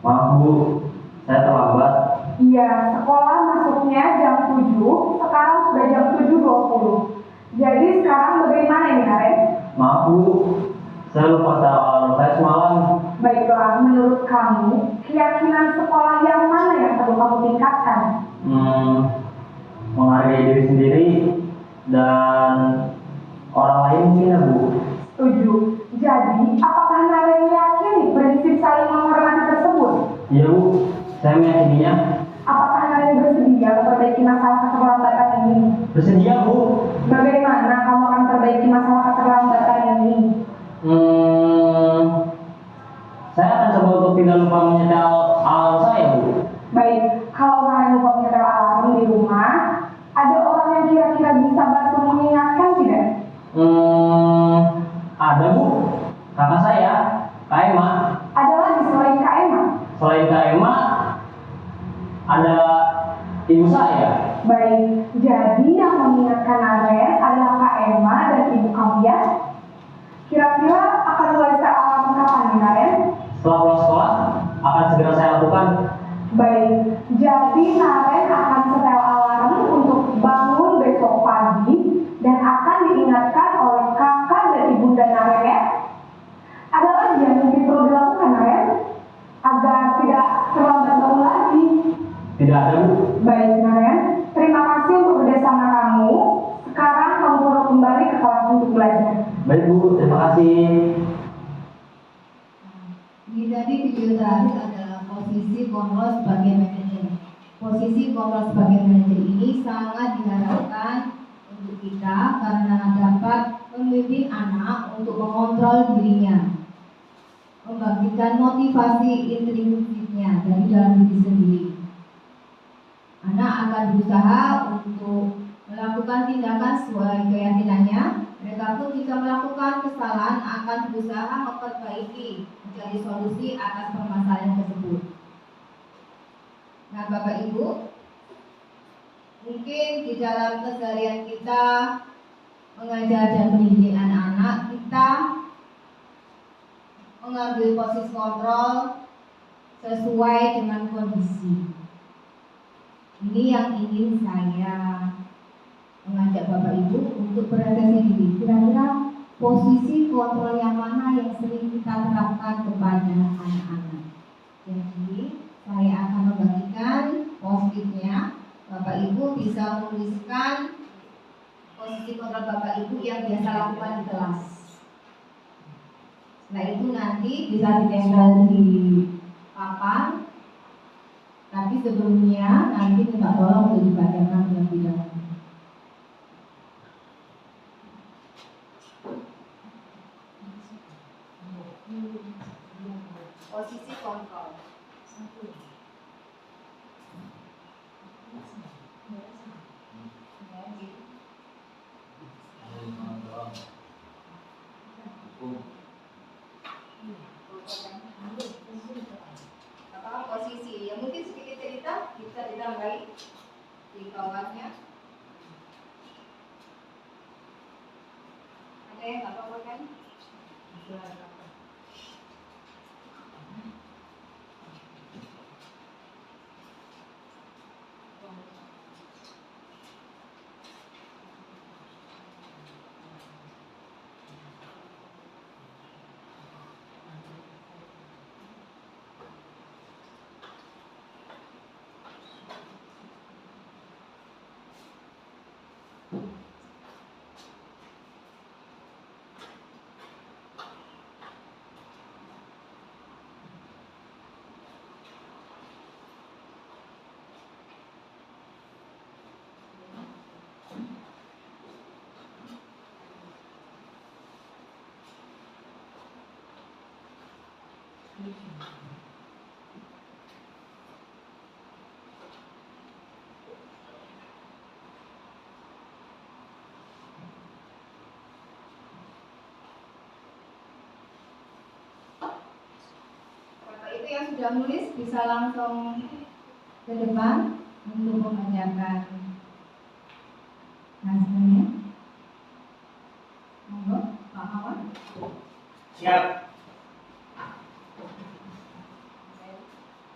Maaf Bu, saya terlambat. Iya, sekolah masuknya jam 7, sekarang sudah jam 7.20. Jadi sekarang bagaimana ini, Naren? Maaf Bu, saya lupa setel alarm saya semalam. Baiklah, menurut kamu, keyakinan sekolah yang mana yang perlu kamu tingkatkan? Menghargai diri sendiri dan orang lain mungkin ya Bu. Setuju. Jadi, apakah Naren meyakini prinsip saling menghormati tersebut? Iya Bu, saya meyakininya. Apakah Naren bersedia memperbaiki masalah keterlambatan ini? Bersedia Bu. Bagaimana kamu akan perbaiki masalah keterlambatan ini? Saya akan coba untuk tidak lupa menyetel alarm saya Bu. Baik, kalau Naren lupa menyetel alarm di rumah, ada orang yang kira-kira bisa bantu mengingatkan tidak? Ada Bu, kakak saya, Kak Emma. Ada lagi selain Kak Emma? Selain Kak Emma, ada ibu saya. Baik, jadi yang mengingatkan Naren adalah Kak Emma dan ibu kamu ya? Kira-kira akan mulai setel alarm kapan nih, Naren? Setelah pulang sekolah, akan segera saya lakukan. Baik, jadi Naren akan setel alarm untuk bangun besok pagi dan akan diingatkan oleh kakak dan ibunda Naren ya. Ada lagi yang mungkin perlu dilakukan, Naren, agar tidak terlambat bangun lagi. Tidak ada Bu. Baik, Naren, terima kasih untuk kerjasama kamu. Sekarang kamu perlu kembali ke kelas untuk belajar. Baik Bu, terima kasih. Di yang terakhir adalah posisi kontrol sebagai manajer. Posisi kontrol sebagai manajer ini sangat diharapkan untuk kita karena dapat memimpin anak untuk mengontrol dirinya, membangkitkan motivasi intrinsiknya dari dalam diri sendiri. Anak akan berusaha untuk melakukan tindakan sesuai keyakinannya. Mereka pun jika melakukan kesalahan akan berusaha memperbaiki, mencari solusi atas permasalahan tersebut. Nah, Bapak Ibu, mungkin di dalam keseharian kita mengajar dan mendidik anak-anak, kita mengambil posisi kontrol sesuai dengan kondisi. Ini yang ingin saya mengajak Bapak Ibu untuk berefleksi diri. Kira-kira posisi kontrol yang mana yang sering kita terapkan kepada anak-anak. Jadi saya akan membagikan positifnya. Bapak Ibu bisa menuliskan posisi kontrol Bapak Ibu yang biasa lakukan di kelas. Setelah itu nanti bisa ditempel di papan. Tapi sebelumnya nanti minta tolong untuk dibacakan terlebih dahulu. Posisi kontrol. Apa posisi? Ya mungkin sedikit cerita bisa ditambahi di bawahnya. Ada yang nggak apa-apa kan? Bapak Ibu yang sudah nulis bisa langsung ke depan untuk membacakan hasilnya. Monggo, Pak Mawar. Siap.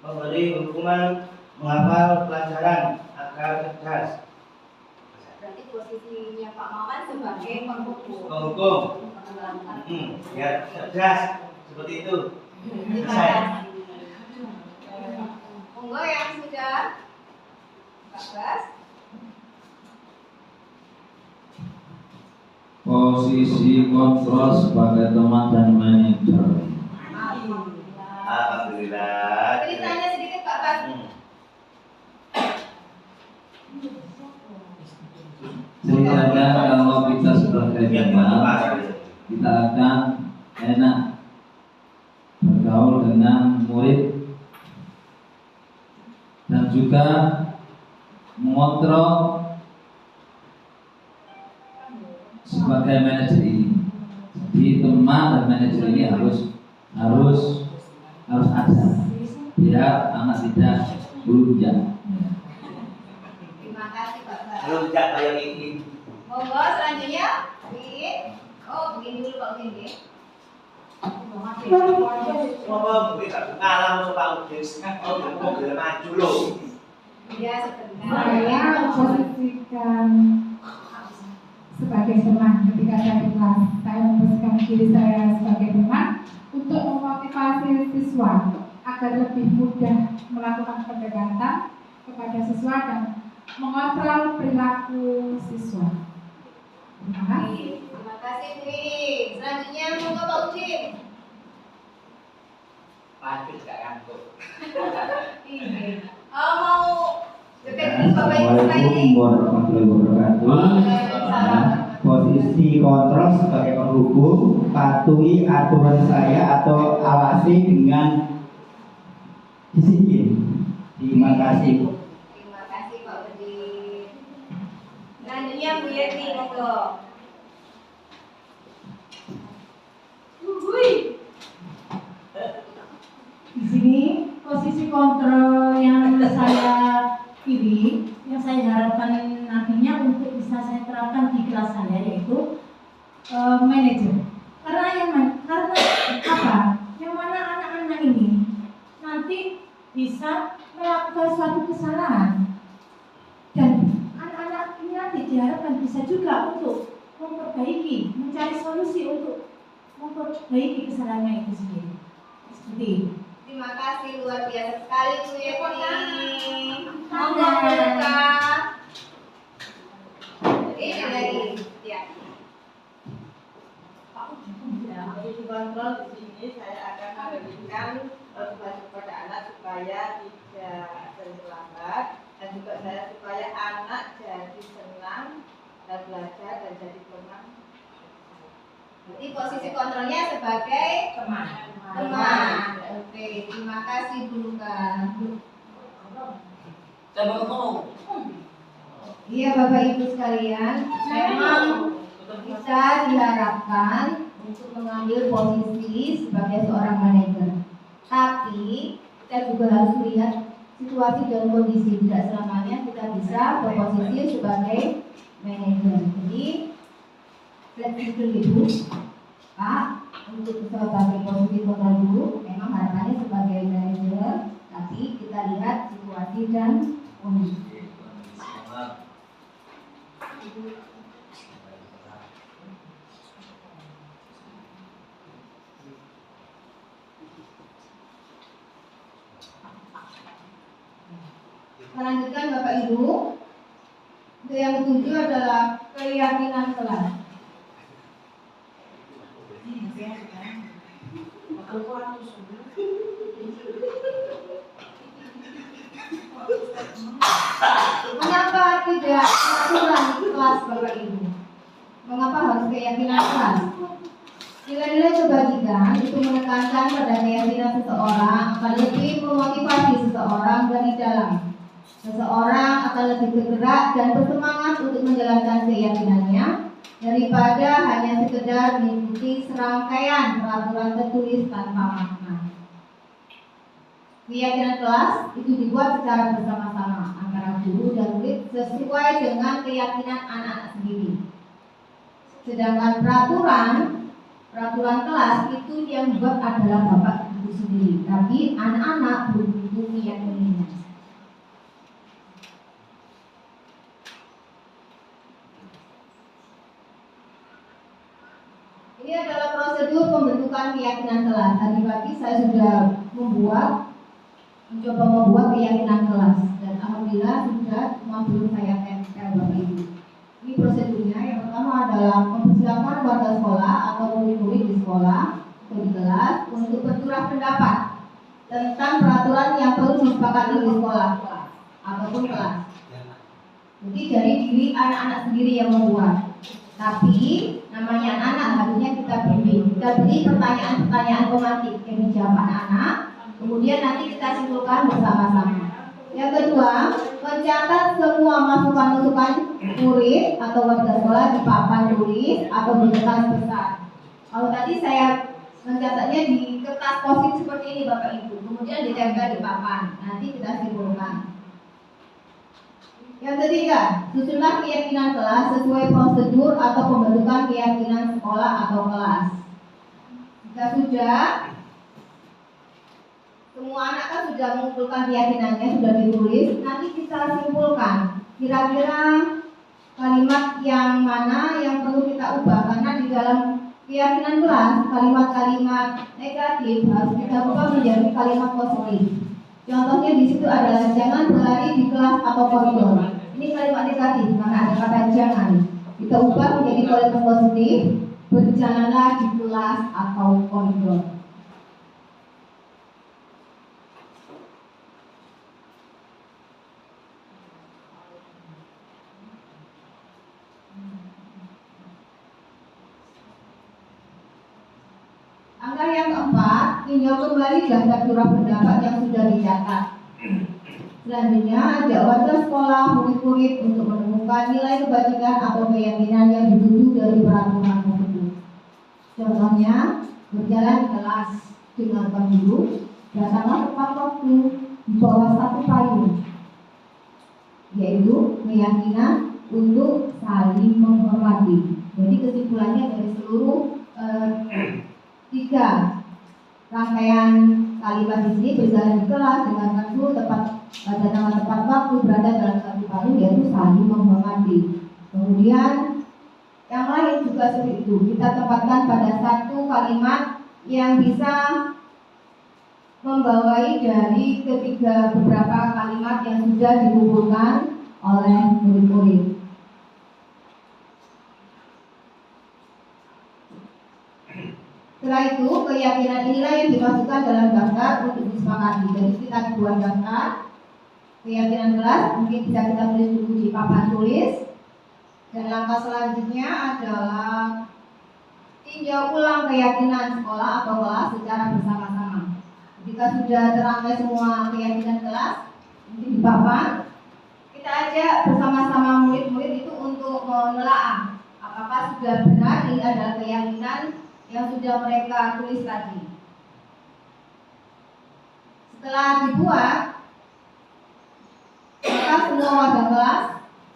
Memberi hukuman menghafal pelajaran agar cerdas. Berarti posisinya Pak Maman sebagai penghukum. Penghukum. Ya, cerdas seperti itu. Terima Selesai. kasih. Monggo yang sudah 14. Posisi kontrol sebagai teman dan manajer. Alhamdulillah. Ceritanya sedikit Pak Bas. Ceritanya kalau kita sebagai teman, kita akan enak bergaul dengan murid dan juga mengontrol sebagai manajer ini. Jadi teman dan manajer ini harus ada biar anak tidak berujak. Terima kasih Pak Bas. Melunjak kayak ini. Monggo selanjutnya begini dulu Pak Udin. Ngomong gue tak kalah sama Pak Udin. Oh, mau bilang maju loh. Ya sebentar. Saya memposisikan sebagai teman ketika saya di kelas. Saya memposisikan diri saya sebagai teman untuk memotivasi siswa agar lebih mudah melakukan pendekatan kepada siswa dan mengontrol perilaku siswa. Terima kasih. Terima kasih Bu Iing. Selanjutnya monggo Pak Udin. Lanjut gak ngantuk. Ini. Mau dekat Bapak Ibu saya ini. Assalamualaikum warahmatullahi wabarakatuh. Waalaikumsalam. Posisi kontrol sebagai penghubung, patuhi aturan saya atau awasi dengan disiplin. Terima kasih. Terima kasih Pak Budi. Selanjutnya Bu Yeti, monggo. Di sini posisi kontrol yang saya pilih, yang saya harapkan nantinya untuk bisa saya terapkan di kelas saya yaitu manajer. Karena apa? Yang mana anak-anak ini nanti bisa melakukan suatu kesalahan dan anak-anak ini nanti diharapkan bisa juga untuk memperbaiki, mencari solusi untuk memperbaiki kesalahannya itu sendiri. Seperti itu. Terima kasih luar biasa sekali Bu Yeti. Monggo Bu Luka. Ini lagi. Ya. Posisi kontrol di sini saya akan memberikan motivasi kepada anak supaya tidak terlambat dan juga saya supaya anak jadi senang dan belajar dan jadi tenang. Jadi posisi kontrolnya sebagai teman. Oke, terima kasih Bu Luka. Iya Bapak Ibu sekalian, memang bisa diharapkan untuk mengambil posisi sebagai seorang manajer. Tapi kita juga harus melihat situasi dan kondisi. Tidak selamanya kita bisa berposisi sebagai manajer. Jadi fleksibel itu, Pak, untuk sebagai posisi kontrol dulu. Memang harapannya sebagai manajer, tapi kita lihat situasi dan kondisi. Melanjutkan Bapak Ibu, yang ketujuh adalah keyakinan kelas. Mengapa tidak aturan kelas Bapak Ibu? Mengapa harus keyakinan kelas? Nilai-nilai kebajikan itu menekankan pada keyakinan seseorang akan lebih memotivasi seseorang dari dalam. Seseorang akan lebih bergerak dan bersemangat untuk menjalankan keyakinannya daripada hanya sekedar mengikuti serangkaian peraturan tertulis tanpa makna. Keyakinan kelas itu dibuat secara bersama-sama antara guru dan murid sesuai dengan keyakinan anak-anak sendiri. Sedangkan peraturan kelas itu yang dibuat adalah bapak ibu sendiri, tapi anak-anak belum tentu keyakinannya. Ini adalah prosedur pembentukan keyakinan kelas. Tadi pagi saya sudah mencoba membuat keyakinan kelas dan alhamdulillah sudah belum saya tempel Bapak Ibu. Ini prosedurnya. Yang pertama adalah mempersilakan warga sekolah atau murid-murid di sekolah atau di kelas untuk bercurah pendapat tentang peraturan yang perlu disepakati di sekolah ataupun kelas. Jadi dari diri anak-anak sendiri yang membuat. Tapi namanya anak-anak harusnya kita bimbing. Kita beri pertanyaan-pertanyaan tematik yang dijawab anak-anak. Kemudian nanti kita simpulkan bersama-sama. Yang kedua, mencatat semua masukan-masukan murid atau warga sekolah di papan tulis atau di kertas besar. Kalau tadi saya mencatatnya di kertas post-it seperti ini Bapak Ibu. Kemudian ditempel di papan. Nanti kita simpulkan. Yang ketiga, susunlah keyakinan kelas sesuai prosedur atau pembentukan keyakinan sekolah atau kelas. Jika sudah, semua anak kan sudah mengumpulkan keyakinannya, sudah ditulis. Nanti kita simpulkan kira-kira kalimat yang mana yang perlu kita ubah, karena di dalam keyakinan kelas kalimat-kalimat negatif harus kita ubah menjadi kalimat positif. Contohnya di situ adalah jangan berlari di kelas atau koridor. Ini kalimat negatif karena ada kata jangan. Kita ubah menjadi kalimat positif, berjalanlah di kelas atau koridor. tinjau kembali daftar surat pendapat yang sudah dicatat. Selanjutnya, ajak warga sekolah, murid-murid untuk menemukan nilai kebajikan atau keyakinan yang dituju dari peraturan tersebut. Contohnya, berjalan di kelas dengan guru, datanglah tepat waktu di bawah satu payung, yaitu keyakinan untuk saling menghormati. Jadi kesimpulannya dari seluruh 3 rangkaian kalimat di sini, berjalan di kelas dengan guru, datanglah tepat waktu, berada dalam satu payung, yaitu saling menghormati. Kemudian yang lain juga seperti itu, kita tempatkan pada satu kalimat yang bisa membawai dari beberapa kalimat yang sudah dikumpulkan oleh murid-murid. Setelah itu, keyakinan inilah yang dimasukkan dalam daftar untuk disepakati. Jadi kita buat daftar keyakinan kelas, mungkin bisa kita tulis dulu di papan tulis. Dan langkah selanjutnya adalah tinjau ulang keyakinan sekolah atau kelas secara bersama-sama. Jika sudah terangkai semua keyakinan kelas, mungkin di papan, kita ajak bersama-sama murid-murid itu untuk menelaah apakah sudah benar ini adalah keyakinan yang sudah mereka tulis tadi. Setelah dibuat, maka semua warga kelas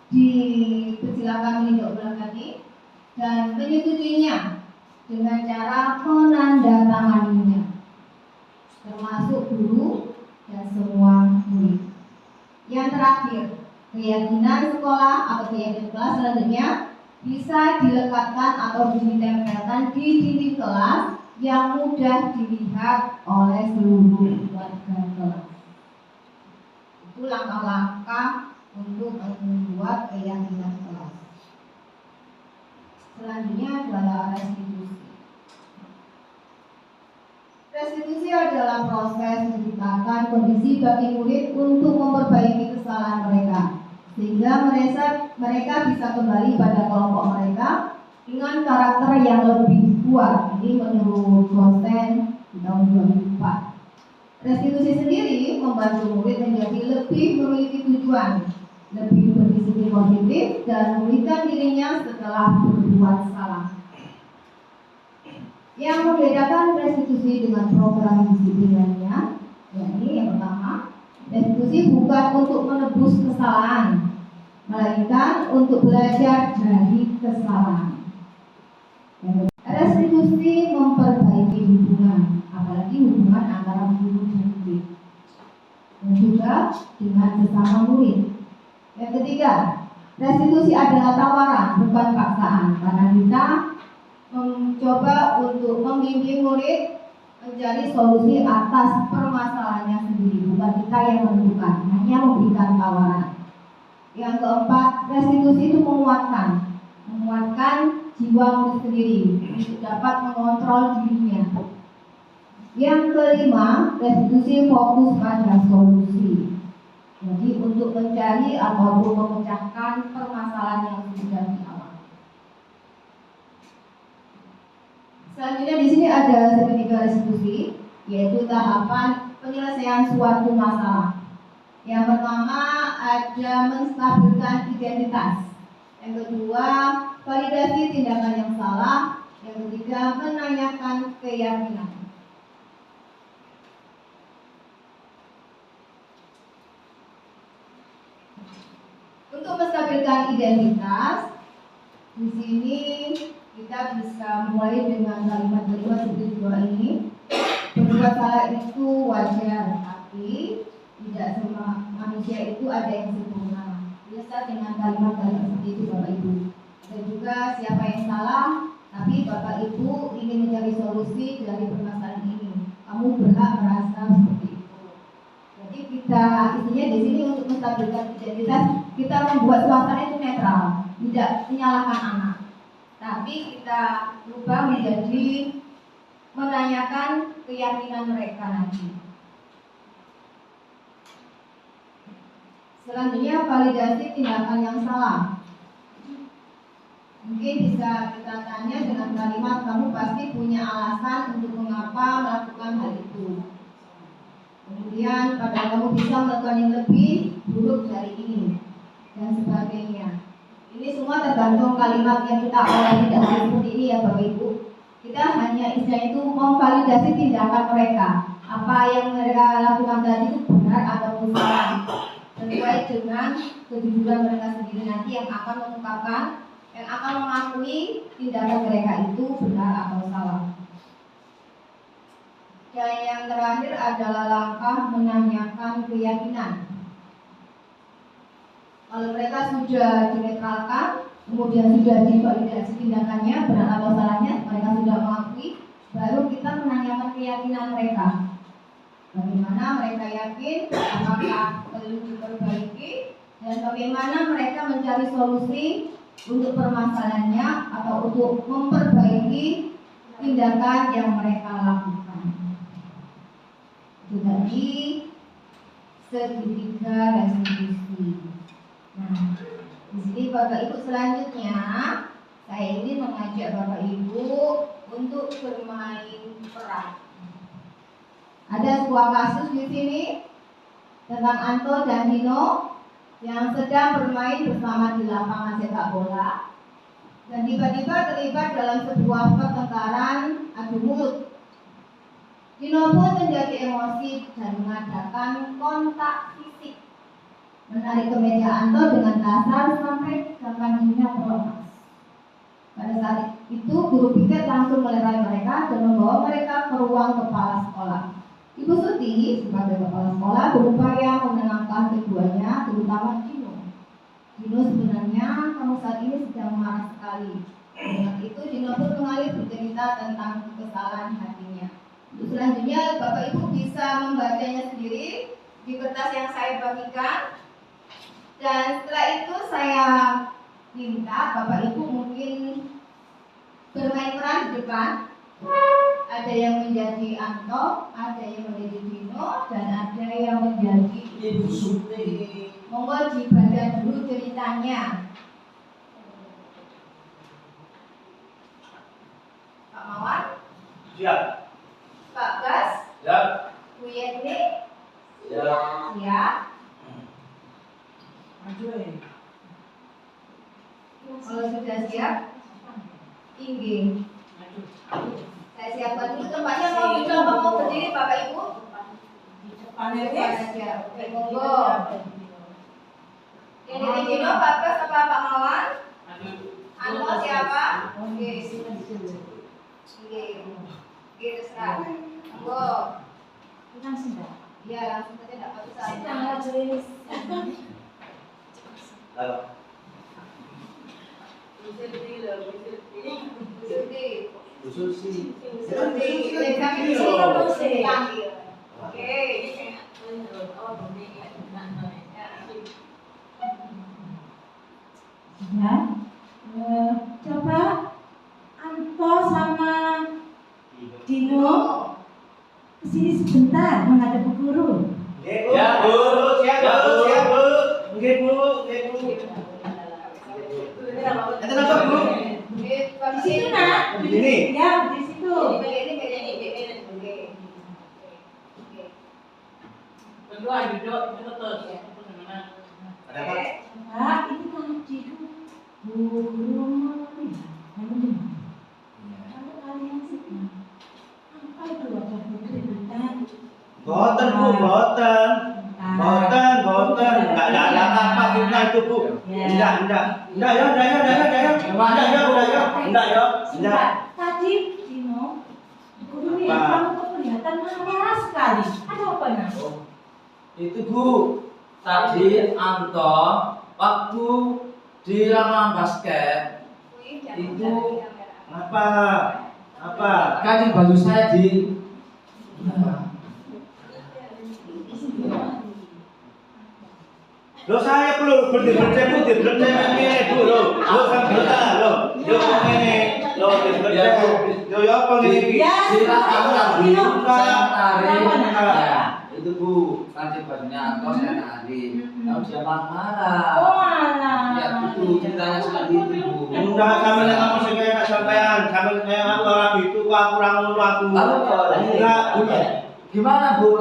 dipersilakan meninjau ulang lagi dan menyetujuinya dengan cara menandatanganinya, termasuk guru dan semua murid. Yang terakhir, keyakinan sekolah atau keyakinan kelas selanjutnya bisa dilekatkan atau ditempelkan di dinding kelas yang mudah dilihat oleh seluruh warga kelas. Itu langkah-langkah untuk membuat keyakinan kelas. Selanjutnya adalah restitusi. Restitusi adalah proses menciptakan kondisi bagi murid untuk memperbaiki kesalahan mereka, sehingga mereka bisa kembali pada kelompok mereka dengan karakter yang lebih kuat. Ini menurut dosen di tahun 2004. Restitusi sendiri membantu murid menjadi lebih memiliki tujuan, lebih berdisiplin positif, dan memulihkan dirinya setelah berbuat salah. Yang membedakan restitusi dengan program disiplin lainnya, yakni yang pertama, restitusi bukan untuk menebus kesalahan, melainkan untuk belajar dari kesalahan. Restitusi memperbaiki hubungan, apalagi hubungan antara guru dan murid, dan juga dengan sesama murid. Yang ketiga, restitusi adalah tawaran, bukan paksaan, karena kita mencoba untuk membimbing murid mencari solusi atas permasalahannya sendiri, bukan kita yang menentukan, hanya memberikan tawaran. Yang keempat, restitusi itu menguatkan jiwa murid sendiri untuk dapat mengontrol dirinya. Yang kelima, restitusi fokus pada solusi. Jadi untuk mencari ataupun memecahkan permasalahan yang sudah di awal. Selanjutnya di sini ada segitiga restitusi, yaitu tahapan penyelesaian suatu masalah. Yang pertama ada menstabilkan identitas. Yang kedua, validasi tindakan yang salah. Yang ketiga, menanyakan keyakinan. Untuk menstabilkan identitas, di sini kita bisa mulai dengan kalimat-kalimat seperti dua ini. Berbuat salah itu wajar, tapi tidak semua manusia itu ada yang sempurna. Biasa dengan kalimat-kalimat seperti itu Bapak Ibu. Dan juga siapa yang salah, tapi Bapak Ibu ingin mencari solusi dari permasalahan ini. Kamu berhak merasa seperti itu. Jadi kita intinya di sini untuk menstabilkan identitas, kita membuat suasana itu netral, tidak menyalahkan anak, tapi kita ubah menjadi menanyakan keyakinan mereka nanti. Selanjutnya validasi tindakan yang salah. Mungkin bisa kita tanya dengan kalimat, kamu pasti punya alasan untuk mengapa melakukan hal itu. padahal kamu bisa melakukan yang lebih buruk dari ini dan sebagainya. Ini semua tergantung kalimat yang kita olah, tidak seperti ini ya Bapak Ibu. Kita hanya istilah itu memvalidasi tindakan mereka. Apa yang mereka lakukan tadi itu benar atau salah, sesuai dengan kejujuran mereka sendiri nanti yang akan mengungkapkan, yang akan mengakui tindakan mereka itu benar atau salah. Dan yang terakhir adalah langkah menanyakan keyakinan. Kalau mereka sudah dinetralkan, kemudian sudah divalidasi tindakannya, benar atau salahnya, mereka sudah mengakui, baru kita menanyakan keyakinan mereka. Bagaimana mereka yakin, apakah perlu diperbaiki, dan bagaimana mereka mencari solusi untuk permasalahannya atau untuk memperbaiki tindakan yang mereka lakukan. Itu tadi segitiga restitusi. Nah, di sini Bapak Ibu selanjutnya saya ingin mengajak Bapak Ibu untuk bermain peran. Ada sebuah kasus di sini tentang Anto dan Dino yang sedang bermain bersama di lapangan sepak bola dan tiba-tiba terlibat dalam sebuah pertengkaran adu mulut. Dino pun menjadi emosi dan mengadakan kontak fisik, menarik kemeja Anto dengan kasar sampai kakinya terlepas. Pada saat itu guru piket langsung melerai mereka dan membawa mereka ke ruang kepala sekolah. Ibu Suti sebagai kepala sekolah berupaya menenangkan keduanya, terutama Dino. Dino, sebenarnya kamu saat ini sedang marah sekali. Dengan itu Dino pun mengalir bercerita tentang kesalahan hatinya. Selanjutnya Bapak Ibu bisa membacanya sendiri di kertas yang saya bagikan. Dan setelah itu saya minta Bapak Ibu mungkin bermain peran di depan. Ada yang menjadi Anto, ada yang menjadi Dino, dan ada yang menjadi Ibu Suti. Monggo dibaca dulu ceritanya. Pak Mawar? Siap. Pak Bas? Siap. Bu Yetni? Siap. Siap. Kalau sudah siap, Inggi. Saya siapkan dulu tempatnya, mau dicoba mau berdiri Bapak Ibu? Depan aja. Oke, monggo. Ini Dino, Pak Bas apa Pak Mawar? Anto siapa? Oke. Oke. Oke, terserah. Monggo. Langsung dah. Iya, langsung saja enggak apa-apa. Halo. Coba Anto sama Dino kesini sebentar menghadap Bu Guru. Ya, Bu. Siap, Bu. Siap, Bu. Oke, Bu. Oke, Bu. Itu apa, Bu? Di situ, Nak. Di sini. Ya, di situ. Berdua duduk terus. Ada apa? Pak, ini tadi tuh Bu Guru kalau kalian sedang apa itu ada keributan? Boten, Bu, boten. Boten. Enggak ada apa kita itu, Bu. Enggak ya. Tadi Dino, Guru lihat kamu kok kelihatan marah sekali. Ada apa nak? Itu Bu, tadi Anto waktu di lapangan basket itu Apa? kancing baju saya di Lo saya perlu berdiri ini, Bu. Lo sambil lo. Yo ini. Lo yo apa ini? Ya, di lapangan Dino. saya tarik. Kenapa, Ya, itu Bu, kancing bajunya Anto saya tarik. Lalu dia marah. Oh alah. Ya itu ceritanya seperti itu Bu. Enggak sama dengan kamu sekian sampean, sama saya aku orang itu kurang ngono aku. Lalu Enggak. gimana Bu?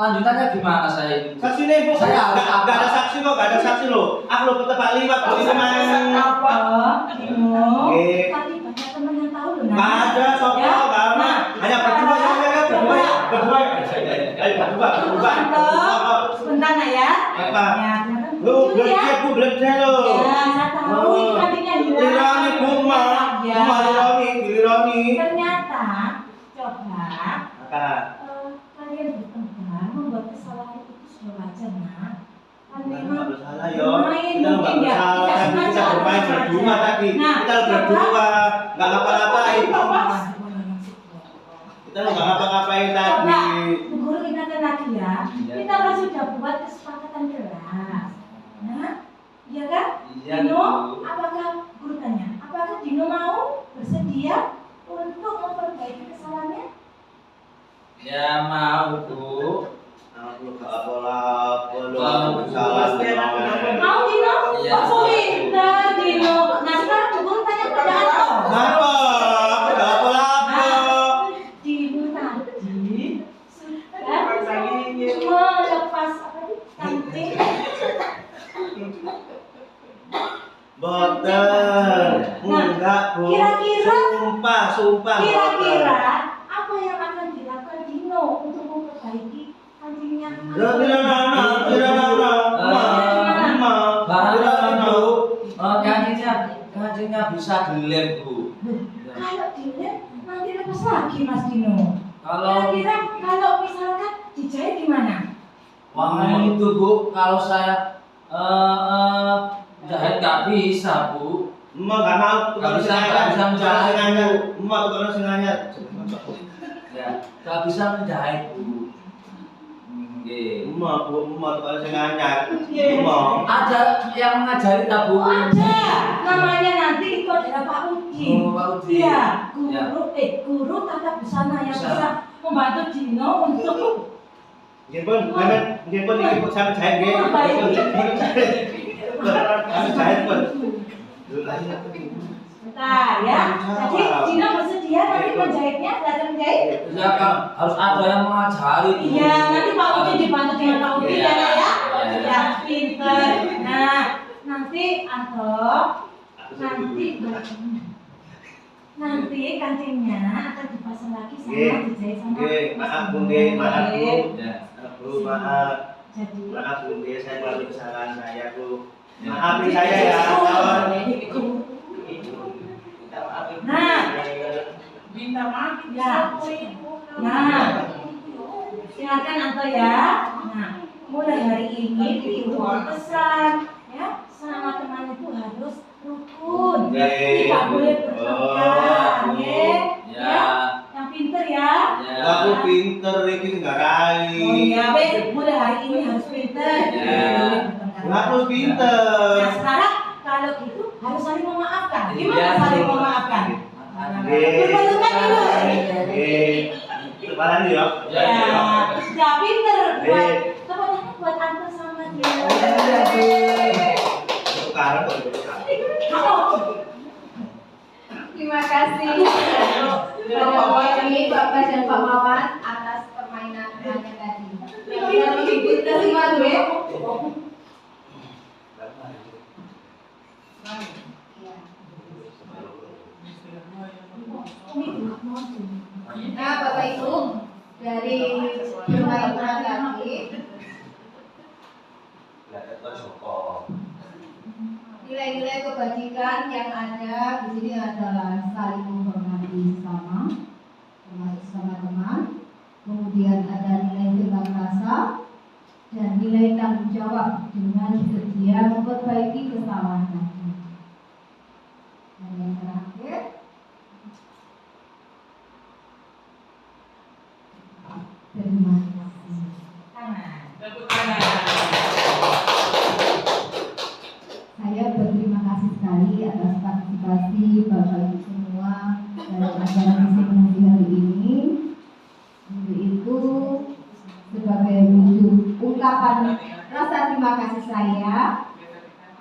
lanjutannya gimana saya ini? Saksi nih bu, Saya harus nggak ada saksi kok, nggak ada saksi loh. Aku lo ketebak liwat bu ini mah. Apa? Dino. Oke. Tadi banyak teman yang tahu loh. Nggak ada, sok Ya. nggak ada. Nah, Hanya berdua saja kan, berdua. Ayo berdua. Sebentar nak ya. Apa? Ya, Lu belajar bu, belajar lo. Ya, saya tahu ini tadinya hilang. Lirani bu, ma, Ya. lirani. Ternyata coba Apa? kalian bertengkar membuat kesalahan itu sudah wajar nak. Kan Nggak memang bersalah yo. bermain Kita nggak mungkin ya, bersalah tidak kan kita sengaja. bermain berdua tadi. Nah, Kita berdua nggak ngapa-ngapain. Coba, Kita nggak ngapa-ngapain tadi. Bu Guru ingatkan lagi ya. Kita kan sudah buat kesepakatan kelas. Nah, iya kan? Iya, Dino, Bu. apakah Guru tanya? Apakah Dino mau bersedia untuk memperbaiki kesalahannya? Ya mau Bu. Aku nggak apa-apa, salah. Mau Dino? Iya. Oh, pintar Dino. Nah, sekarang Bu Guru tanya pada Anto. Apa? Aku nggak apa-apa. Dino tadi sudah melepas apa nih? Kancing. Boten, enggak bu. Kira-kira Sumpah. Kira-kira apa yang akan dilakukan Dino untuk memperbaiki kancingnya? Barangkali Bu, kancingnya bisa dilem Bu. Kalau dilem nanti lepas lagi Mas Dino. Kalau Kira-kira kalau misalkan dijahit gimana? wah itu Bu, kalau saya jahit nggak bisa Bu. Emak nggak mau Nggak bisa menjahit. Emak tukang sengaja. Ya, nggak bisa menjahit Bu. Nggih. Emak tukang sengaja. Emak. Ada yang mengajari tak Bu? Ada, namanya nanti itu adalah Pak Udin. Oh, Pak Udin. Iya, Ya. guru tata busana yang Busana. bisa membantu Dino untuk Nggih pun, nggih pun iki pun sampe jahit nggih. Sampe jahit pun. bentar ya. Jadi Dino bersedia nanti menjahitnya, belajar menjahit. Ya kan harus ada yang mengajari Bu. Iya, nanti Pak Udin dibantu dengan Pak Udin ya, Nak, ya. Iya. Ya, pinter. Nah, nanti Anto, nanti kancingnya akan dipasang lagi sama dijahit sama. Nggih, maaf Bu nggih, maaf Bu. Ya. Bu, maaf. Jadi Maaf Bu nggih, saya melakukan kesalahan saya Bu. Maafin saya ya, kawan. Nah, Minta maaf. ya. Nah, silakan Anto ya. Nah, mulai hari ini Ibu pesan ya, sama teman itu harus rukun. Tidak boleh bertengkar, Ya. Yang pinter ya. Ya. Aku pinter iki ngarai. Oh iya, wes mulai hari ini harus pinter. Ya. Tidak boleh bertengkar. Aku pinter. Nah, sekarang kalau gitu harus saling memaafkan. Gimana Iya, saling Bu. memaafkan? Nggih. Berpelukan dulu. Nggih. Lebaran ya. Ya. Ya, pinter. Buat Nggih. tepuk tangan buat Anto sama dia. Sekarang kok sekarang. Terima kasih Bapak Ibu, Bapak dan Pak Mawan atas permainannya tadi. Yang lebih terima gue. Nah, Bapak Ibu, dari bermain tadi nilai-nilai kebajikan yang ada di sini adalah saling menghormati sesama, termasuk sama teman. Kemudian ada nilai tentang rasa dan nilai tanggung jawab dengan bersedia memperbaiki kesalahan tadi. Dan yang terakhir, terima kasih. Saya berterima kasih sekali atas partisipasi Bapak Ibu semua dalam acara misi hari ini. Untuk itu, sebagai wujud ungkapan rasa terima kasih saya,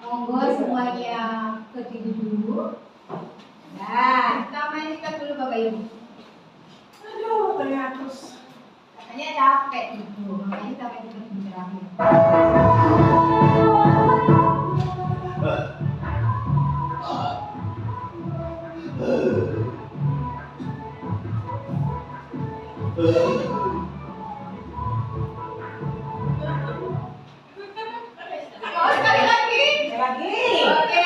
monggo semuanya berdiri dulu. Nah, namanya kita dulu Bapak Ibu. Aduh, ternyata terus. Hanya capek gitu, makanya sampai kita berterapi. Mau sekali lagi? Lagi. Oke.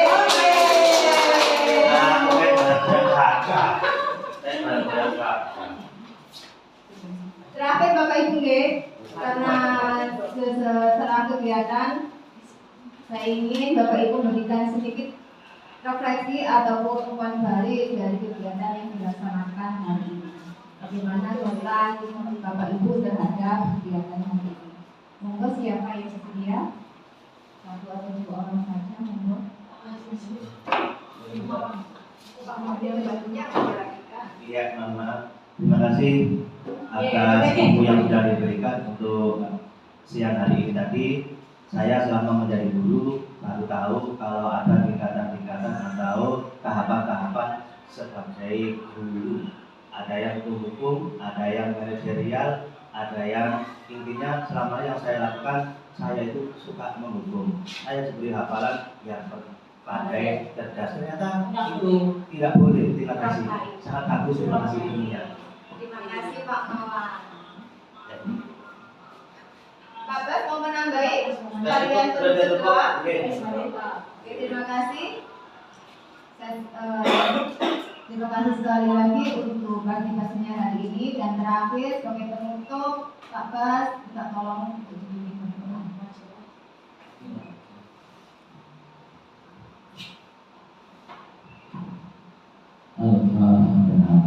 Oke. Nah, oke, kakak. Kakak. Terakhir Bapak Ibu nggih, karena setelah kegiatan saya ingin Bapak Ibu memberikan sedikit refleksi ataupun umpan balik dari kegiatan yang dilaksanakan hari ini. Bagaimana kesan Bapak Ibu terhadap kegiatan hari ini? Monggo siapa yang bersedia? Satu atau dua orang saja, monggo. Iya, Mama. Terima kasih atas ilmu yang sudah diberikan untuk siang hari ini tadi. Saya selama menjadi guru baru tahu kalau ada tingkatan-tingkatan atau tahapan-tahapan sebagai guru. Ada yang itu hukum, ada yang manajerial, ada yang intinya selama yang saya lakukan, saya itu suka menghukum. Saya diberi hafalan yang pandai, cerdas. Ternyata itu tidak boleh. Terima kasih. Sangat bagus. Terima kasih ilmunya. Terima kasih Pak Mawar. Pak Bas mau menambahi kalian terus berdua? Oke, terima kasih. Terima kasih sekali lagi untuk partisipasinya hari ini dan terakhir sebagai penutup Pak Bas minta tolong untuk diberi pertolongan. Alhamdulillah.